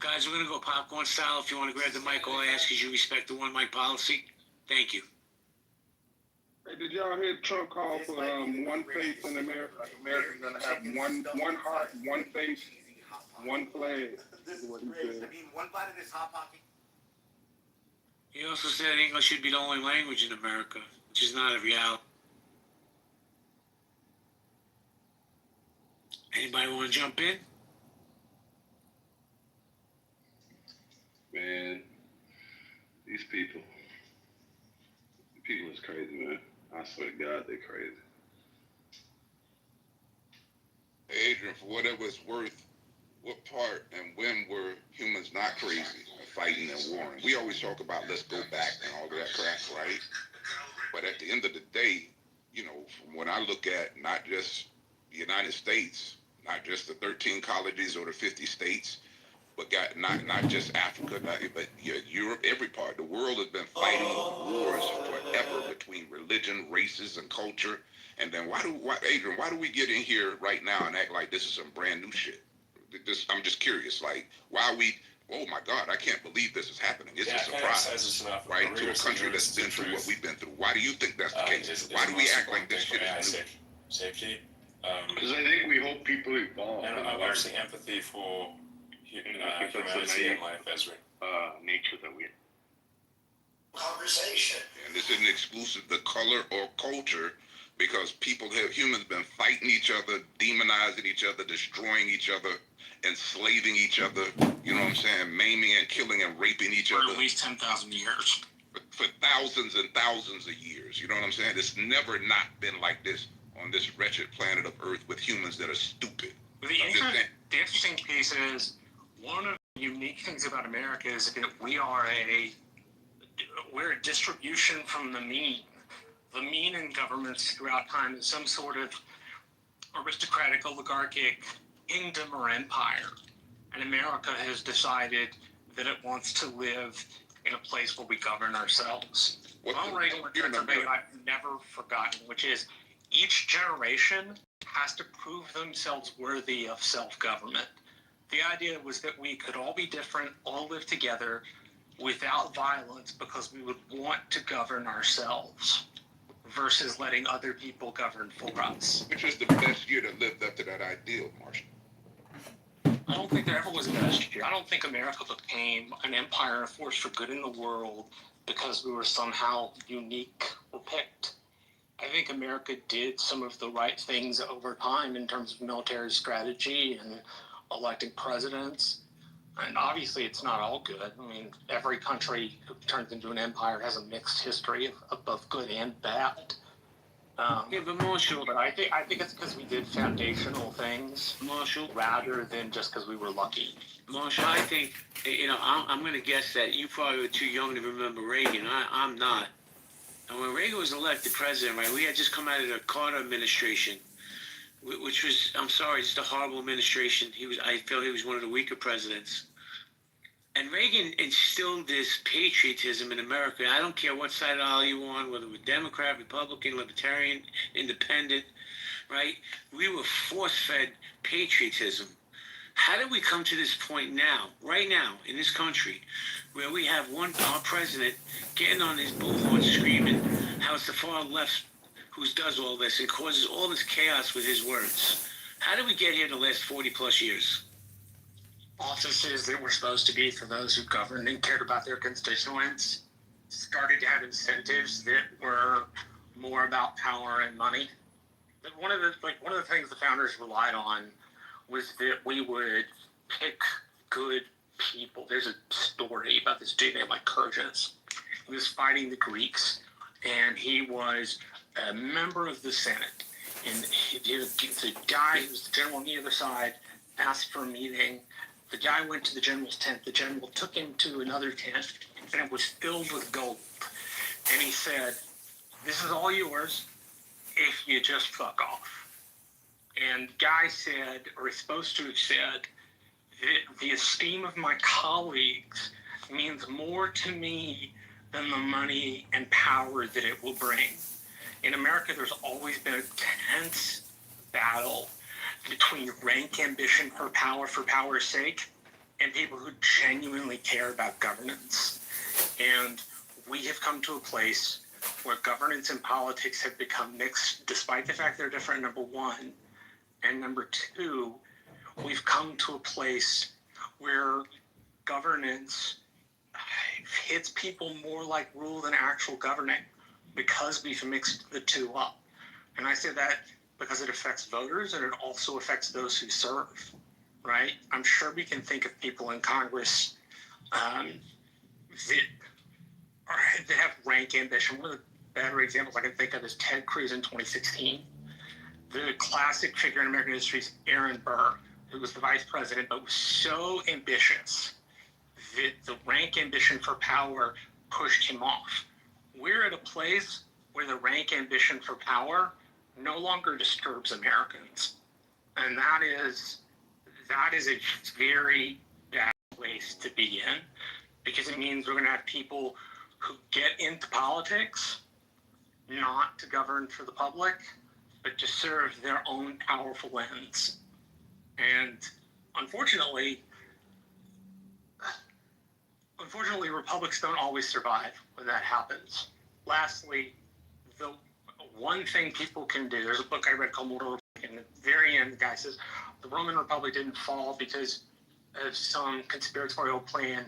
Speaker 2: Guys, we're going to go popcorn style. If you want to grab the mic, all I ask is you respect the one mic policy. Thank you.
Speaker 5: Hey, did y'all hear Trump call for one face in America? Like America's gonna have one heart, one face, one flag. Is what he said.
Speaker 17: One bite of this hot pocket.
Speaker 2: He also said English should be the only language in America, which is not a reality. Anybody want to jump in?
Speaker 8: Man, these people is crazy, man. I swear to God, they're crazy.
Speaker 6: Hey, Adrian, for whatever it's worth, what part and when were humans not crazy and fighting and warring? We always talk about let's go back and all of that crap, right? But at the end of the day, you know, from when I look at not just the United States, not just the 13 colonies or the 50 states, but not just Africa, but Europe, every part. The world has been fighting wars forever between religion, races, and culture. And then Adrian, why do we get in here right now and act like this is some brand new shit? I'm just curious, like, why we, oh my God, I can't believe this is happening. It's a surprise, right? To a country that's been through what we've been through. Why do you think that's the case? Why do we act like this shit is new?
Speaker 16: Safety.
Speaker 11: Because I think we hope people evolve.
Speaker 16: And obviously empathy for humanity and life as
Speaker 11: nature that we
Speaker 17: conversation.
Speaker 6: And this isn't exclusive to color or culture, because humans been fighting each other, demonizing each other, destroying each other, enslaving each other, you know what I'm saying, maiming and killing and raping each other.
Speaker 4: For at least 10,000 years.
Speaker 6: For thousands and thousands of years, you know what I'm saying? It's never not been like this on this wretched planet of Earth with humans that are stupid.
Speaker 4: The interesting piece is, one of the unique things about America is that we're a distribution from the mean. The mean in governments throughout time is some sort of aristocratic, oligarchic kingdom or empire. And America has decided that it wants to live in a place where we govern ourselves. Ronald Reagan returns something I've never forgotten, which is each generation has to prove themselves worthy of self-government. The idea was that we could all be different, all live together without violence because we would want to govern ourselves versus letting other people govern for us.
Speaker 6: Which is the best year that lived up to that ideal, Marshall?
Speaker 4: I don't think there ever was a best year. I don't think America became an empire and a force for good in the world because we were somehow unique or picked. I think America did some of the right things over time in terms of military strategy and electing presidents. And obviously it's not all good. I mean, every country who turns into an empire has a mixed history of both good and bad.
Speaker 2: But Marshall,
Speaker 4: but I think it's because we did foundational things,
Speaker 2: Marshall,
Speaker 4: rather than just because we were lucky.
Speaker 2: Marshall, I think, you know, I'm going to guess that you probably were too young to remember Reagan. I'm not. And when Reagan was elected president, right, we had just come out of the Carter administration, which was, I'm sorry, just a horrible administration. I feel he was one of the weaker presidents. And Reagan instilled this patriotism in America. I don't care what side of the aisle you're on, whether we're Democrat, Republican, Libertarian, Independent, right? We were force-fed patriotism. How did we come to this point now, right now, in this country, where we have our president getting on his bullhorn screaming how it's the far left who does all this and causes all this chaos with his words? How did we get here in the last 40-plus years?
Speaker 4: Offices that were supposed to be for those who governed and cared about their constituents started to have incentives that were more about power and money. But one of the things the founders relied on was that we would pick good people. There's a story about this dude named Lycurgus. He was fighting the Greeks, and he was a member of the Senate. And the guy who was the general on the other side asked for a meeting. The guy went to the general's tent. The general took him to another tent, and it was filled with gold. And he said,
Speaker 17: this is all yours if you just fuck off. And Guy said, or is supposed to have said, that the esteem of my colleagues means more to me than the money and power that it will bring. In America, there's always been a tense battle between rank ambition for power's sake, and people who genuinely care about governance. And we have come to a place where governance and politics have become mixed, despite the fact they're different, number one. And number two, we've come to a place where governance hits people more like rule than actual governing because we've mixed the two up. And I say that because it affects voters and it also affects those who serve, right? I'm sure we can think of people in Congress that have rank ambition. One of the better examples I can think of is Ted Cruz in 2016. The classic figure in American history is Aaron Burr, who was the vice president, but was so ambitious that the rank ambition for power pushed him off. We're at a place where the rank ambition for power no longer disturbs Americans. And that is a very bad place to be in, because it means we're going to have people who get into politics not to govern for the public, but to serve their own powerful ends. And unfortunately, republics don't always survive when that happens. Lastly, the one thing people can do, there's a book I read called Mortal Republic, and at the very end, the guy says, the Roman Republic didn't fall because of some conspiratorial plan.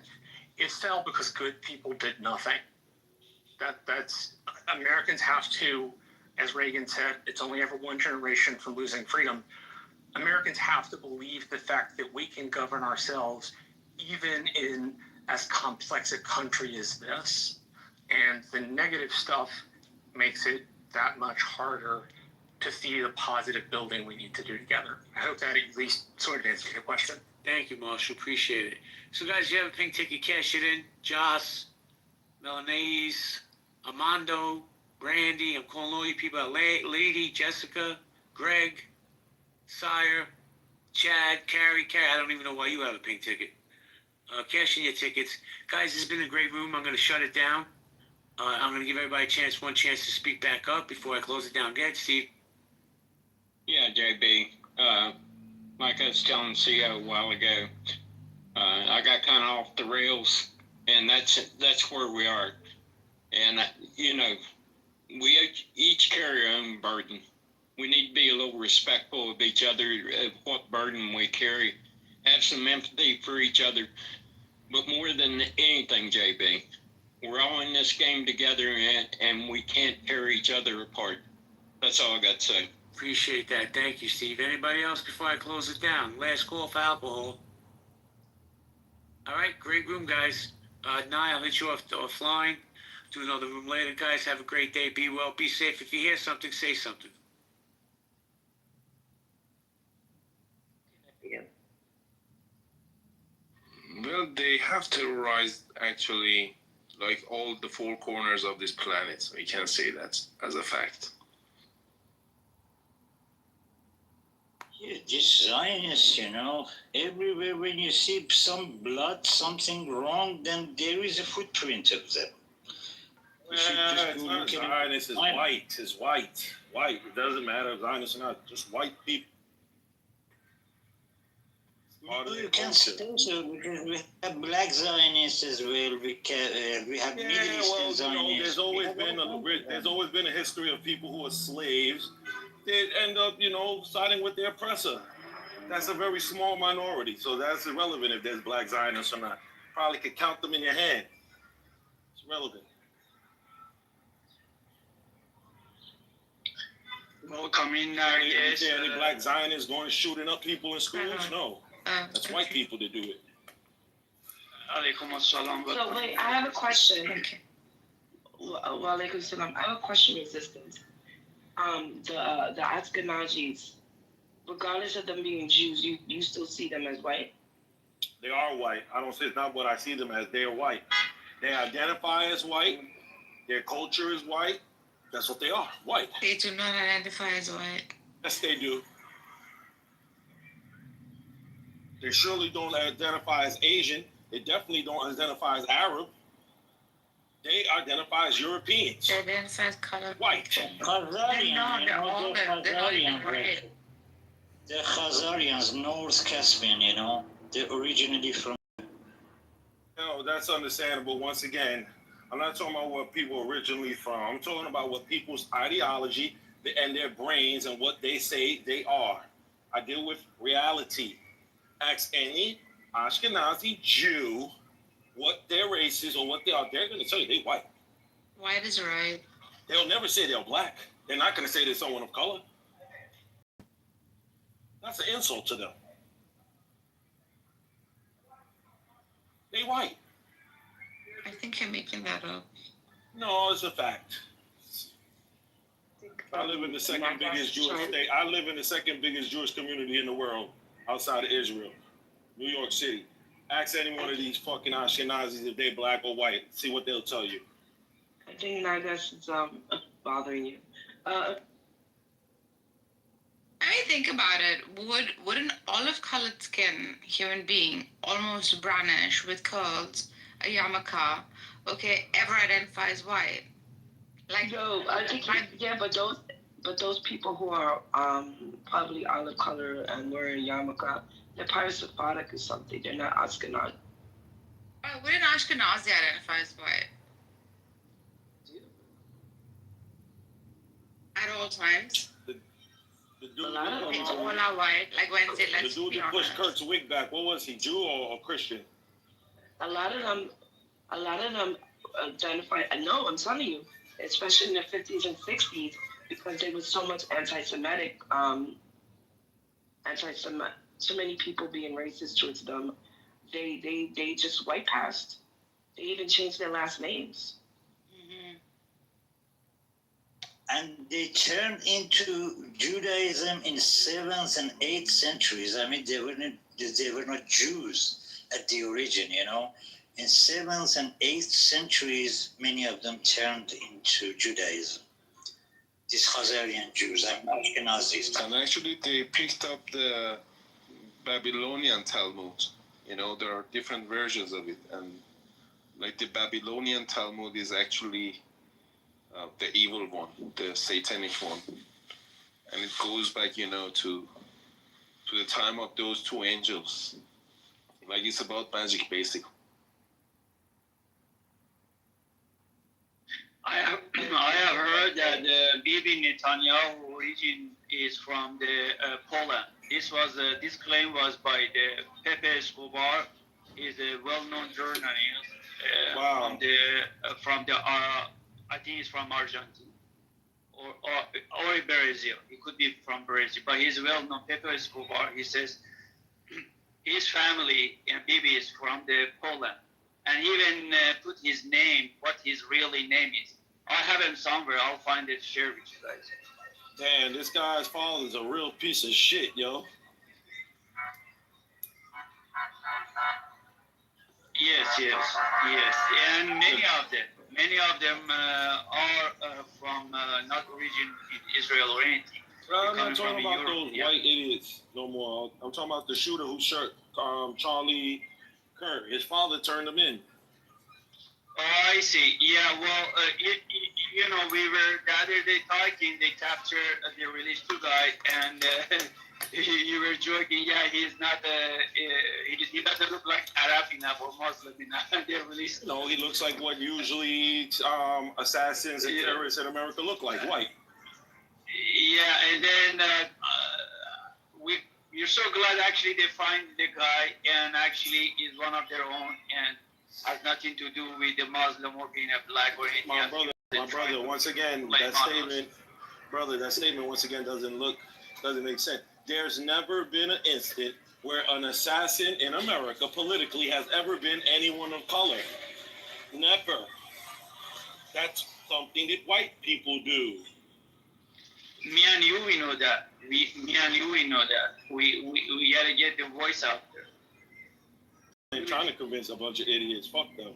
Speaker 17: It fell because good people did nothing. That's Americans have to, as Reagan said, it's only ever one generation from losing freedom. Americans have to believe the fact that we can govern ourselves even in as complex a country as this. And the negative stuff makes it that much harder to see the positive building we need to do together. I hope that at least sort of answers your question.
Speaker 2: Thank you, Marshall. Appreciate it. So, guys, you have a pink ticket, cash it in. Joss, Milanese, Armando, Brandy, I'm calling all you people out. Lady, Jessica, Greg, Sire, Chad, Carrie, I don't even know why you have a pink ticket. Cash in your tickets. Guys, this has been a great room. I'm going to shut it down. I'm going to give everybody one chance to speak back up before I close it down. Go ahead, Steve.
Speaker 9: Yeah, JB. Like I was telling CEO a while ago, I got kind of off the rails, and that's where we are. And, we each carry our own burden. We need to be a little respectful of each other, of what burden we carry. Have some empathy for each other. But more than anything, JB, we're all in this game together, and we can't tear each other apart. That's all I got to say.
Speaker 2: Appreciate that. Thank you, Steve. Anybody else before I close it down? Last call for alcohol. All right, great room, guys. Nye, I'll hit you offline. Do another room later, guys. Have a great day. Be well. Be safe. If you hear something, say something.
Speaker 16: Well, they have terrorized actually like all the four corners of this planet. We can say that as a fact.
Speaker 18: Yeah, these Zionists, everywhere when you see some blood, something wrong, then there is a footprint of them.
Speaker 19: It's not Zionist, it's white. It's white. White. It doesn't matter if Zionist or not. Just white people.
Speaker 18: You can say so because we have black Zionists as well. We have Middle Eastern Zionists.
Speaker 19: There's always been a history of people who are slaves. They end up, siding with their oppressor. That's a very small minority, so that's irrelevant if there's black Zionists or not. Probably could count them in your hand. It's relevant.
Speaker 12: Welcoming
Speaker 19: any black Zionists going and shooting up people in schools? No. That's white people that do it.
Speaker 20: So wait, I have a question. Walaikum salam. I have a question, Resistance. The Ashkenazis, regardless of them being Jews, you still see them as white?
Speaker 19: They are white. I don't say it's not what I see them as. They are white. They identify as white. Their culture is white. That's what they are, white.
Speaker 12: They do not identify as white.
Speaker 19: Yes, they do. They surely don't identify as Asian. They definitely don't identify as Arab. They identify as Europeans.
Speaker 12: They identify as color.
Speaker 19: White.
Speaker 18: Khazarian,
Speaker 12: They're all
Speaker 18: they're Khazarian.
Speaker 12: white.
Speaker 18: They're Khazarians, North Caspian, They're originally from.
Speaker 19: No, that's understandable. Once again, I'm not talking about what people are originally from. I'm talking about what people's ideology and their brains and what they say they are. I deal with reality. Ask any Ashkenazi Jew what their race is or what they are. They're going to tell you they're white.
Speaker 12: White is right.
Speaker 19: They'll never say they're black. They're not going to say they're someone of color. That's an insult to them. They white.
Speaker 12: I think you're making that up.
Speaker 19: No, it's a fact. I live in the second biggest Jewish state. I live in the second biggest Jewish community in the world outside of Israel, New York City. Ask any one of these fucking Ashkenazis if they black or white. See what they'll tell you.
Speaker 20: I think Nagas is bothering you.
Speaker 12: I mean, think about it. Would an olive-colored skin human being, almost brownish with curls, a yarmulke, ever identify as white? Like,
Speaker 20: no, I think but those people who are probably olive color and wearing yarmulke, they're probably Sephardic or something. They're not Ashkenazi.
Speaker 12: Would an Ashkenazi identify as white? At all times.
Speaker 19: The dude,
Speaker 12: all are white. Like when they let's
Speaker 19: the dude that pushed Kurt's wig back, what was he, Jew or Christian?
Speaker 20: A lot of them identify. No, I'm telling you, especially in the 50s and 60s, because there was so much anti-Semitic, so many people being racist towards them. They just white passed. They even changed their last names.
Speaker 18: And they turned into Judaism in 7th and 8th centuries. I mean, they were not Jews at the origin, In 7th and 8th centuries, many of them turned into Judaism. These Khazarian Jews, Ashkenazis.
Speaker 16: And actually, they picked up the Babylonian Talmud. There are different versions of it. And like the Babylonian Talmud is actually the evil one, the satanic one, and it goes back, to the time of those two angels. Like it's about magic, basically.
Speaker 21: I have heard that Bibi Netanyahu origin is from the Poland. This claim was by the Pepe Escobar. He's a well-known journalist from the I think he's from Argentina or Brazil. He could be from Brazil, but he's well-known. Pepe Escobar. He says his family and Bibi is from the Poland, and he even put his name, what his really name is. I have him somewhere. I'll find it, share with you guys.
Speaker 19: Damn, this guy's father's a real piece of shit, yo.
Speaker 21: Yes, and many of them are from not origin in Israel or anything.
Speaker 19: I'm not talking about those white idiots no more. I'm talking about the shooter who shot Charlie Kirk. His father turned him in.
Speaker 21: Oh, I see. Yeah, well, we were the other day talking. They captured, they released two guys, and you were joking. Yeah, he's not. He doesn't look like Arab enough or Muslim enough. They released.
Speaker 19: No, he looks like what usually assassins and terrorists in America look like, white.
Speaker 21: Yeah, and then we're so glad actually they find the guy, and actually is one of their own, and has nothing to do with the Muslim or being a black or anything.
Speaker 19: My brother, once again, that statement once again doesn't make sense. There's never been an instant where an assassin in America politically has ever been anyone of color. Never. That's something that white people do.
Speaker 21: Me and you, we know that. We know that. We gotta get the voice out there.
Speaker 19: They're trying to convince a bunch of idiots. Fuck them.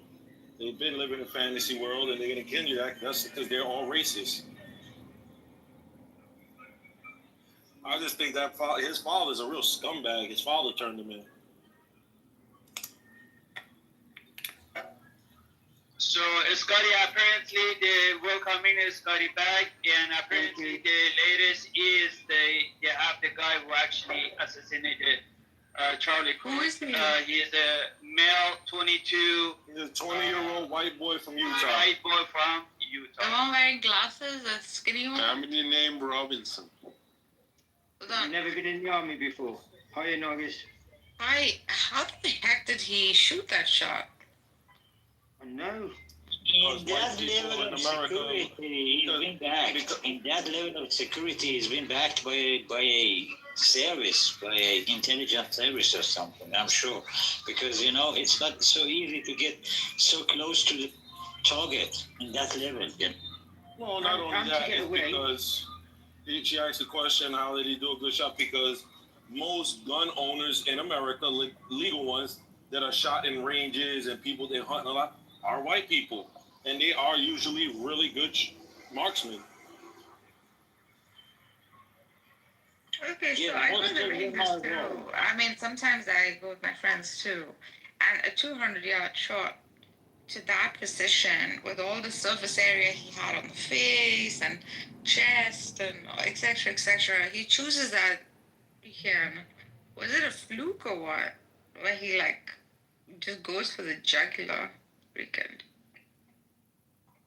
Speaker 19: They've been living in a fantasy world, and they're gonna continue that. That's because they're all racist. I just think that his father's a real scumbag. His father turned him in.
Speaker 21: So Scotty, apparently they welcoming Scotty back, and apparently the latest is they have the guy who actually assassinated Charlie Kirk.
Speaker 12: Who is he?
Speaker 21: He's a male, 22.
Speaker 19: He's a 20-year-old white boy from Utah.
Speaker 21: White boy from Utah.
Speaker 12: The one wearing glasses, that skinny one?
Speaker 16: Family name Robinson.
Speaker 14: You've never been in the army before. Hiya, Noggis.
Speaker 12: Hi, how the heck did he shoot that shot?
Speaker 14: I know.
Speaker 18: In that level of security, he's been backed. In that level of security, he's been backed by a service, by an intelligence service or something, I'm sure. Because, you know, it's not so easy to get so close to the target in that level. Yeah.
Speaker 19: Well, not only that, it's because she asked the question, how did he do a good shot? Because most gun owners in America, legal ones, that are shot in ranges and people that hunt a lot, are white people. And they are usually really good marksmen.
Speaker 12: Okay, so I know the ranges too. I mean, sometimes I go with my friends too. And a 200-yard shot to that position with all the surface area he had on the face and chest and etc., etc., he chooses that weekend. Was it a fluke or what? Where he just goes for the jugular weekend.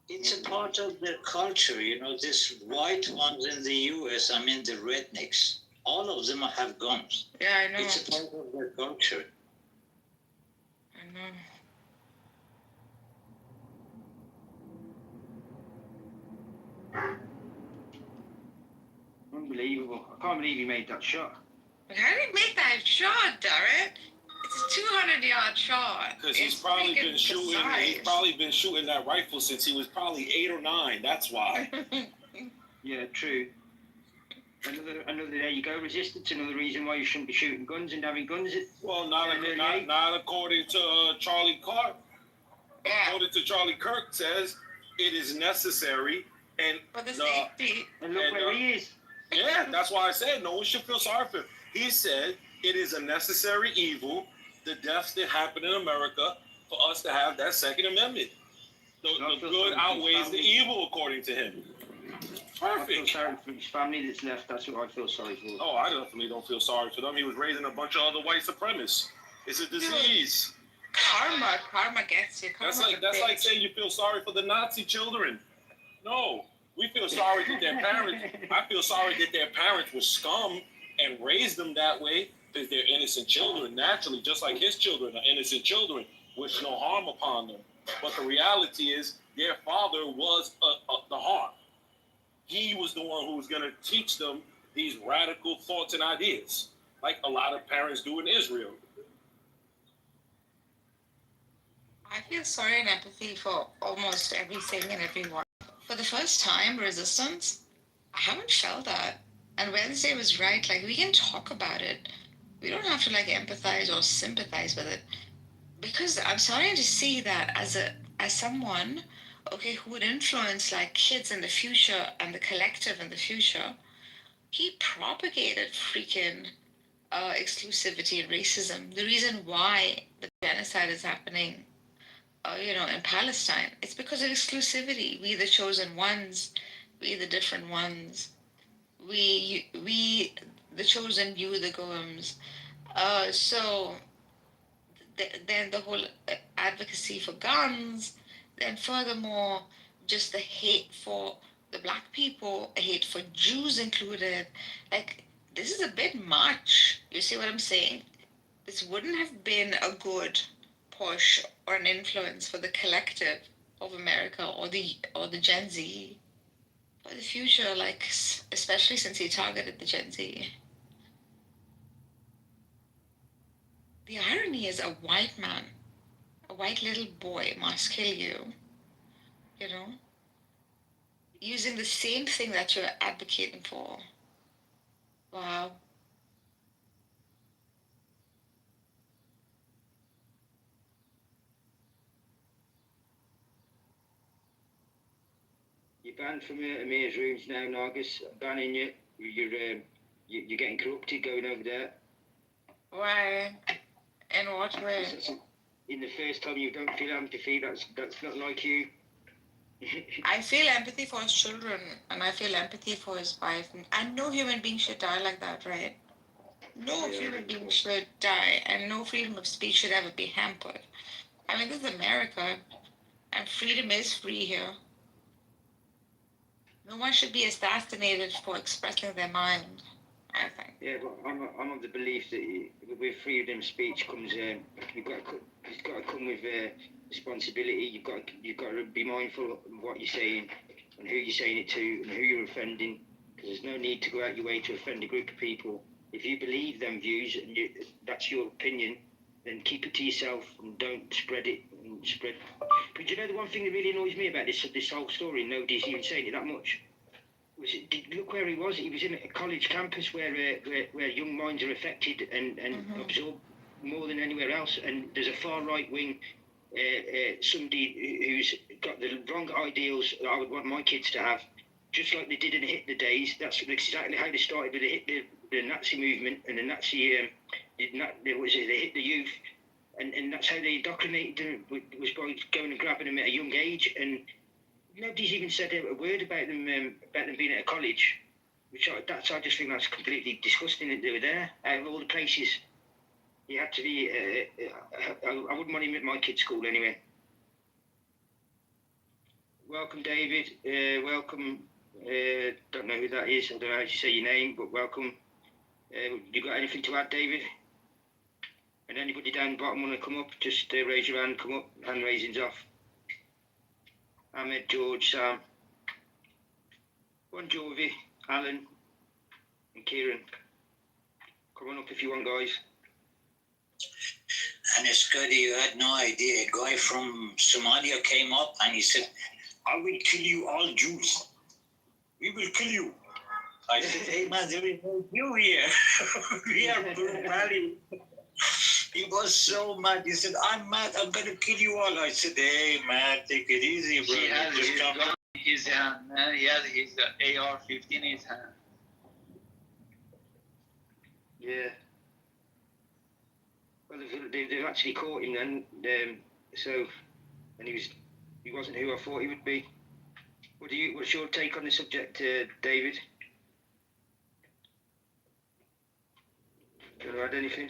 Speaker 18: It's a part of their culture, you know, these white ones in the US, I mean the rednecks, all of them have guns.
Speaker 12: Yeah, I know.
Speaker 18: It's a part of their culture.
Speaker 12: I know.
Speaker 14: Unbelievable. I can't believe he made that shot.
Speaker 12: How did he make that shot, Darren? It's a 200-yard shot.
Speaker 19: Because he's probably been shooting. He's probably been shooting that rifle since he was probably 8 or 9. That's why.
Speaker 14: Yeah, true. Another there you go. Resistance. Another reason why you shouldn't be shooting guns and having guns.
Speaker 19: Well, not according to Charlie Kirk.
Speaker 12: Yeah.
Speaker 19: According to Charlie Kirk, says it is necessary and
Speaker 12: for the safety.
Speaker 14: And look where he is.
Speaker 19: Yeah, that's why I said no one should feel sorry for him. He said it is a necessary evil, the deaths that happen in America, for us to have that Second Amendment. The good outweighs the evil, according to him. Perfect.
Speaker 14: I feel sorry for his family that's left. That's what I feel sorry for.
Speaker 19: Oh, I definitely don't feel sorry for them. He was raising a bunch of other white supremacists. It's a disease.
Speaker 12: Karma gets you.
Speaker 19: That's like saying you feel sorry for the Nazi children. No, we feel sorry that their parents. I feel sorry that their parents were scum and raised them that way because they're innocent children. Naturally, just like his children are innocent children, wish no harm upon them. But the reality is, their father was the harm. He was the one who was going to teach them these radical thoughts and ideas, like a lot of parents do in Israel.
Speaker 12: I feel sorry and empathy for almost everything and everyone. For the first time, resistance, I haven't felt that. And Wednesday was right. Like, we can talk about it. We don't have to empathize or sympathize with it. Because I'm starting to see that as someone, okay, who would influence kids in the future and the collective in the future, he propagated freaking exclusivity and racism. The reason why the genocide is happening, in Palestine, it's because of exclusivity. We the chosen ones, we the different ones, we the chosen, you the golems. So then the whole advocacy for guns, then furthermore, just the hate for the black people, hate for Jews included. This is a bit much. You see what I'm saying? This wouldn't have been a good push or an influence for the collective of America or the Gen Z for the future, especially since he targeted the Gen Z. The irony is a white man, a white little boy must kill you, using the same thing that you're advocating for. Wow.
Speaker 14: You're banned from Amir's rooms now, Nargis. I'm banning you. You're You're getting corrupted going over there.
Speaker 12: Why? In what way?
Speaker 14: In the first time you don't feel empathy, that's not like you.
Speaker 12: I feel empathy for his children, and I feel empathy for his wife. And no human being should die like that, right? No human being should die, and no freedom of speech should ever be hampered. I mean, this is America, and freedom is free here. No one should be assassinated for expressing their mind, I think.
Speaker 14: Yeah, but I'm of the belief that with freedom of speech comes, it's got to come with responsibility. You've got to be mindful of what you're saying and who you're saying it to and who you're offending. Because there's no need to go out your way to offend a group of people. If you believe them views and that's your opinion, then keep it to yourself and don't spread it. But you know the one thing that really annoys me about this whole story, and nobody's even saying it that much. Look where he was. He was in a college campus where young minds are affected and absorb more than anywhere else. And there's a far right wing, somebody who's got the wrong ideals that I would want my kids to have, just like they did in the Hitler days. That's exactly how they started with the Nazi movement and the Nazi, the Hitler Youth, and that's how they indoctrinated them, was by going and grabbing them at a young age. And nobody's even said a word about them being at a college, which I just think that's completely disgusting that they were there. Out of all the places, you had to be. I wouldn't want him at my kid's school anyway. Welcome, David. Welcome. Don't know who that is. I don't know how to say your name, but welcome. You got anything to add, David? And anybody down the bottom want to come up? Just raise your hand. Come up. Hand raising's off. Ahmed, George, Sam, Bon Jovi, Alan, and Kieran. Come on up if you want, guys.
Speaker 18: And Scotty, you had no idea. A guy from Somalia came up and he said, "I will kill you all Jews. We will kill you." I said, "Hey man, there is no Jew here. We are Blue Valley." He was so mad. He said, "I'm mad. I'm going to kill you all." I said, "Hey, man, take it easy, bro."
Speaker 21: He has his gun in his hand, man. He has his AR-15 in his hand.
Speaker 14: Yeah. Well, they've actually caught him then. And he wasn't who I thought he would be. What's your take on the subject, David? Do you want to add anything?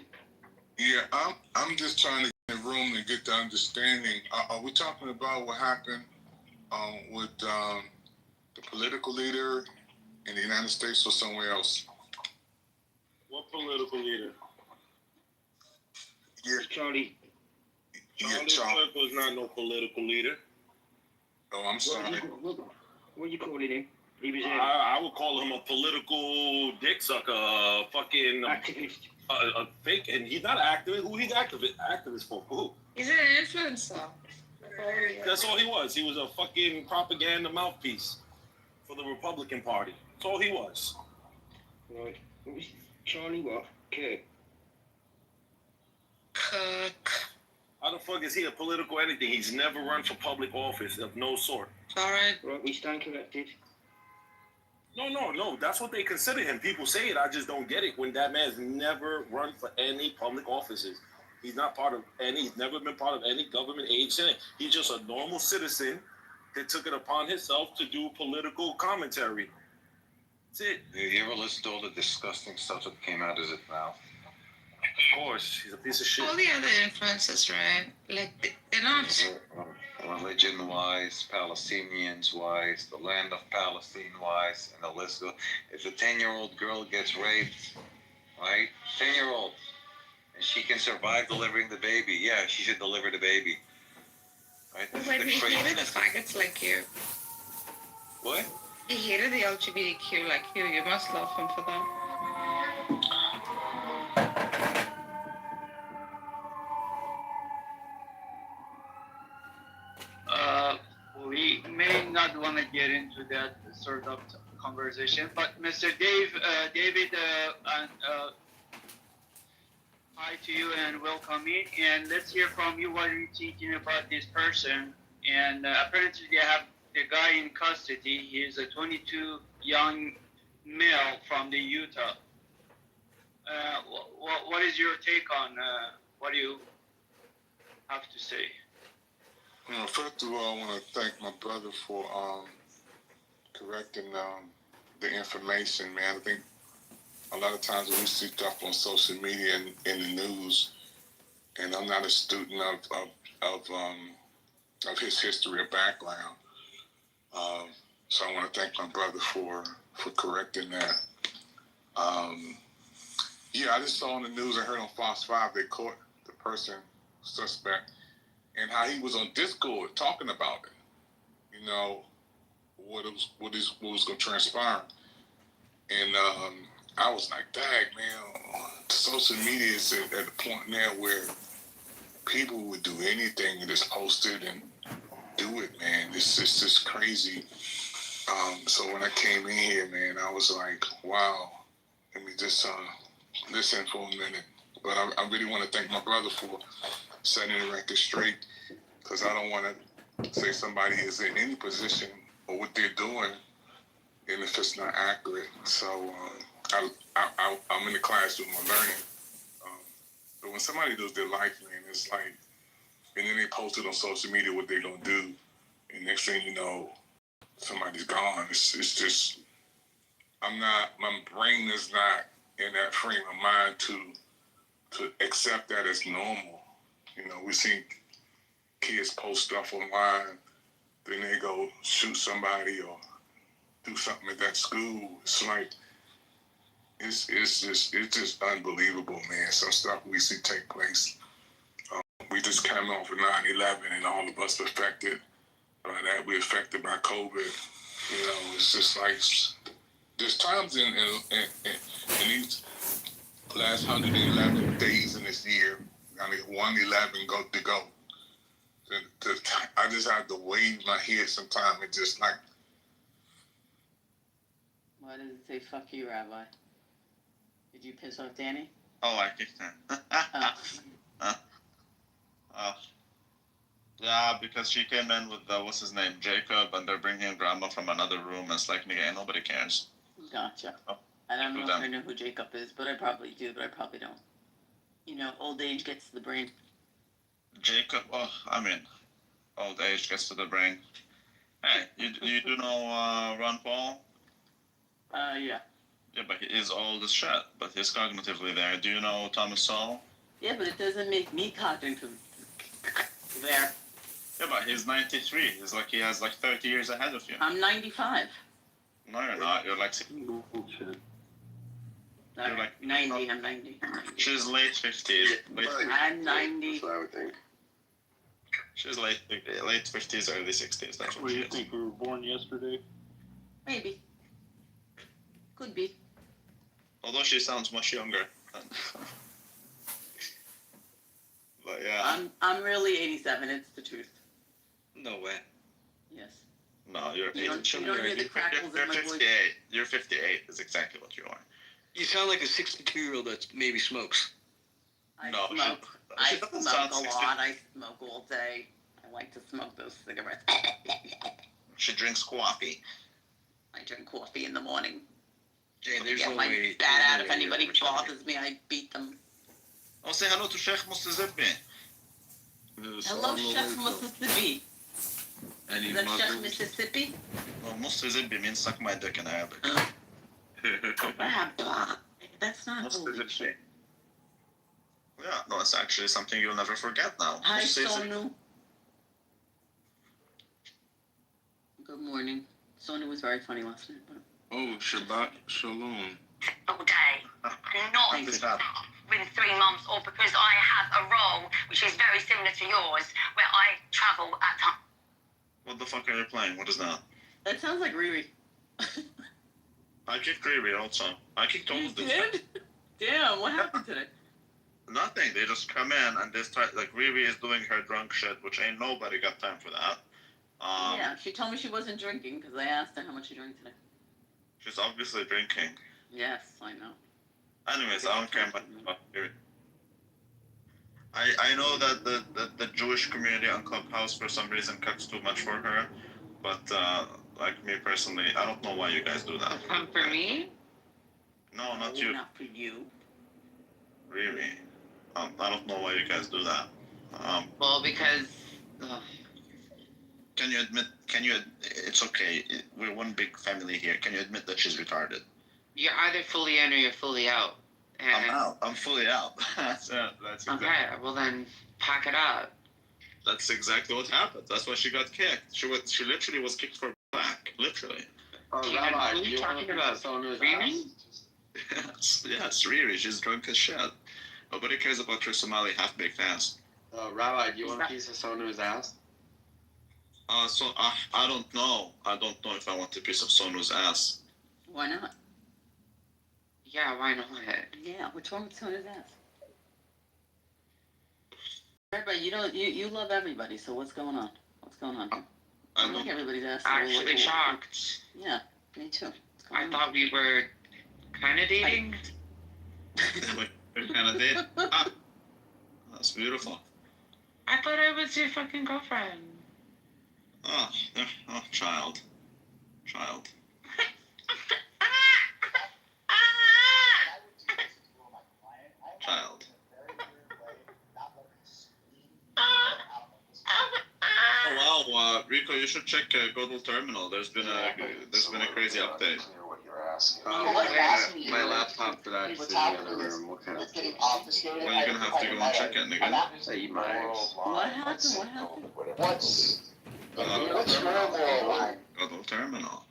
Speaker 1: Yeah, I'm just trying to get in the room and get the understanding. Are we talking about what happened with the political leader in the United States or somewhere else?
Speaker 19: What political leader?
Speaker 1: Yeah,
Speaker 14: Charlie.
Speaker 19: Charlie was not no political leader.
Speaker 1: Oh, I'm sorry.
Speaker 14: What are you calling him? He was
Speaker 19: I would call him a political dick sucker, fucking
Speaker 14: activist.
Speaker 19: A fake, and he's not an activist. Who he's activist for? Who?
Speaker 12: He's an influencer.
Speaker 19: That's all he was. He was a fucking propaganda mouthpiece for the Republican Party. That's all he was.
Speaker 14: Right. What was Charlie what? Kirk.
Speaker 19: How the fuck is he a political anything? He's never run for public office of no sort.
Speaker 12: Alright.
Speaker 14: Right, we stand corrected.
Speaker 19: No. That's what they consider him. People say it. I just don't get it when that man's never run for any public offices. He's not part of any. He's never been part of any government agency. He's just a normal citizen that took it upon himself to do political commentary. That's it.
Speaker 22: Did you ever listen to all the disgusting stuff that came out of his mouth?
Speaker 19: Of course, he's a piece of shit.
Speaker 12: All the other influences, right? Like, they're not...
Speaker 22: Religion-wise, Palestinians-wise, the land of Palestine-wise, and the list goes. If a 10-year-old girl gets raped, right? 10-year-old, and she can survive delivering the baby, yeah, she should deliver the baby. Right?
Speaker 12: But he hated the faggots like you.
Speaker 22: What?
Speaker 12: He hated the LGBTQ like you. You must love him for that.
Speaker 21: We may not want to get into that sort of conversation, but Mr. David, hi to you and welcome in. And let's hear from you what you're thinking about this person. And apparently they have the guy in custody. He's a 22 young male from the Utah. What is your take on what do you have to say?
Speaker 1: Well, first of all, I want to thank my brother for correcting the information, man. I think a lot of times when we see stuff on social media and in the news, and I'm not a student of his history or background, so I want to thank my brother for correcting that. Yeah, I just saw on the news, I heard on Fox 5, they caught the person, suspect, and how he was on Discord talking about it. You know, what was going to transpire. And I was like, dang, man, social media is at a point now where people would do anything and just post it and do it, man. It's just crazy. So when I came in here, man, I was like, wow, let me just listen for a minute. But I really want to thank my brother for setting the record straight, because I don't want to say somebody is in any position or what they're doing, and if it's not accurate. So I'm in the classroom, I'm learning. But when somebody does their life, man, it's like, and then they post it on social media what they're going to do, and next thing you know, somebody's gone. It's just, my brain is not in that frame of mind to accept that as normal. You know, we see kids post stuff online, then they go shoot somebody or do something at that school. It's like, it's just unbelievable, man. Some stuff we see take place. We just came off of 9/11, and all of us affected by that. We're affected by COVID. You know, it's just like, there's times in these last 111 days in this year, I mean, 111 to go. I just have to wave my head sometimes and just like.
Speaker 3: Why does it say "fuck you, Rabbi"? Did you piss off Danny?
Speaker 10: Oh, I kicked him. Yeah, because she came in with what's his name, Jacob, and they're bringing grandma from another room. And it's like, nigga, nobody cares.
Speaker 3: Gotcha.
Speaker 10: Oh,
Speaker 3: I don't know if
Speaker 10: them.
Speaker 3: I know who Jacob is, but I probably do, but I probably don't. You know, old age gets to the brain.
Speaker 10: Jacob, old age gets to the brain. Hey, you do know Ron Paul?
Speaker 3: Yeah.
Speaker 10: Yeah, but he is old as shit, but he's cognitively there. Do you know Thomas Sowell?
Speaker 3: Yeah, but it doesn't make me cognitive there.
Speaker 10: Yeah, but he's 93. He's like, he has like 30 years ahead of you.
Speaker 3: I'm 95.
Speaker 10: No, you're not. You're like...
Speaker 3: Bullshit. You're like 90. I'm 90.
Speaker 10: She's late 50s.
Speaker 3: I'm 90.
Speaker 10: I would think. She's late 50s, early 60s. That's what she
Speaker 23: you
Speaker 10: is.
Speaker 23: think we were born yesterday?
Speaker 3: Maybe. Could be.
Speaker 10: Although she sounds much younger. But yeah.
Speaker 3: I'm really 87. It's the truth.
Speaker 10: No way.
Speaker 3: Yes.
Speaker 10: No, you're
Speaker 3: You don't hear the crackles in my voice.
Speaker 10: 58. You're 58 is exactly what you are.
Speaker 2: You sound like a 62-year-old that maybe smokes.
Speaker 3: I
Speaker 10: No,
Speaker 3: smoke.
Speaker 10: she
Speaker 3: I
Speaker 10: doesn't
Speaker 3: smoke
Speaker 10: sound
Speaker 3: a
Speaker 10: 60.
Speaker 3: lot. I smoke all day. I like to smoke those cigarettes.
Speaker 10: She drinks coffee.
Speaker 3: I drink coffee in the morning.
Speaker 2: Jay,
Speaker 3: I
Speaker 2: there's
Speaker 3: get
Speaker 2: no
Speaker 3: my
Speaker 2: way.
Speaker 3: bat out. If anybody bothers me, I beat them.
Speaker 10: Oh, say hello to Sheikh Mustazibbi.
Speaker 3: Hello, Chef Mississippi.
Speaker 16: Any
Speaker 3: Is that Chef
Speaker 16: Muslims?
Speaker 3: Mississippi?
Speaker 10: Well, Mustazibbi means suck my dick in Arabic.
Speaker 3: That's not holy shit.
Speaker 10: Yeah, no, it's actually something you'll never forget now.
Speaker 3: Hi,
Speaker 10: Mustazibbi.
Speaker 3: Sonu. Good morning. Sonu was very funny last night. But...
Speaker 16: Oh, Shabbat Shalom.
Speaker 24: All day. Not
Speaker 10: What is that?
Speaker 24: within 3 months, or because I have a role which is very similar to yours, where I travel at times.
Speaker 10: What the fuck are you playing? What is that?
Speaker 3: That sounds like Riri.
Speaker 10: I kicked Riri also. I kicked all
Speaker 3: You
Speaker 10: of them.
Speaker 3: did? Damn, what happened today?
Speaker 10: Nothing. They just come in and they start, like, Riri is doing her drunk shit, which ain't nobody got time for that.
Speaker 3: Yeah, she told me she wasn't drinking because I asked her how much she drank today.
Speaker 10: She's obviously drinking.
Speaker 3: Yes, I know.
Speaker 10: Anyways, I don't care about Riri. I know that the Jewish community on Clubhouse for some reason cuts too much for her, but like me personally, I don't know why you guys do that.
Speaker 12: For me?
Speaker 10: No, not
Speaker 3: No,
Speaker 10: you.
Speaker 3: Not for you.
Speaker 10: Really? I don't know why you guys do that.
Speaker 3: Well, because
Speaker 10: Can you admit? It's okay. We're one big family here. Can you admit that she's retarded?
Speaker 3: you're either fully in or you're fully out. And,
Speaker 10: I'm out. I'm fully out. that's exactly.
Speaker 3: Okay, well then pack it up.
Speaker 10: That's exactly what happened. That's why she got kicked. She literally was kicked for black. Literally.
Speaker 3: Rabbi, are you talking about Riri?
Speaker 10: Yes, Riri. She's drunk as shit. Nobody cares about your Somali half-baked ass.
Speaker 7: Rabbi, do you want a piece of Sonu's ass?
Speaker 10: So I don't know. I don't know if I want a piece of Sonu's ass.
Speaker 3: Why not? Yeah, why not?
Speaker 13: Yeah, what's wrong with Sonu's ass? Rabbi, you love everybody, so what's going on? What's going on here? I like everybody's ass.
Speaker 3: Actually shocked.
Speaker 13: Yeah, me too.
Speaker 3: I thought we were kind of dating.
Speaker 10: We're kind of dating. That's beautiful.
Speaker 12: I thought I was your fucking girlfriend.
Speaker 10: Oh, child. Child. Oh wow, Rico, you should check Godel Terminal. There's been a crazy update.
Speaker 7: My laptop for that is in the other room. What kind of?
Speaker 10: Well, you're gonna have to go and check it, nigga.
Speaker 7: Say you my ex.
Speaker 13: What happened?
Speaker 11: What's your moral line?
Speaker 10: Godel Terminal.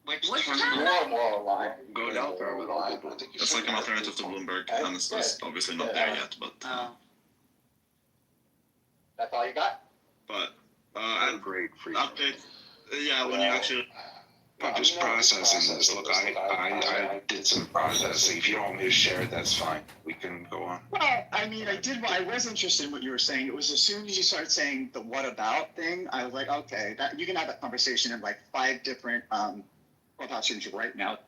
Speaker 3: What's
Speaker 11: your moral line?
Speaker 7: Go down Terminal.
Speaker 10: It's like an alternative to Bloomberg, and it's obviously not there yet, but.
Speaker 11: That's all you got?
Speaker 10: But
Speaker 7: great
Speaker 10: update. Yeah, when you actually.
Speaker 15: I'm just processing this. Look, I did some processing. If you don't want me to share it, that's fine. We can go on.
Speaker 23: Well, I mean, I was interested in what you were saying. It was as soon as you started saying the "what about" thing, I was like, okay, that you can have that conversation in like 5 different clubhouse rooms right now.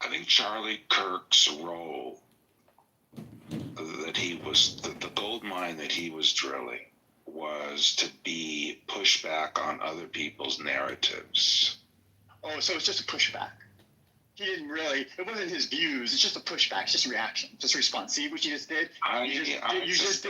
Speaker 15: I think Charlie Kirk's role, that he was the gold mine that he was drilling, was to be pushback on other people's narratives.
Speaker 23: Oh, so it's just a pushback. He didn't really. It wasn't his views. It's just a pushback. It's just a reaction. Just a response. See what you just did? You just did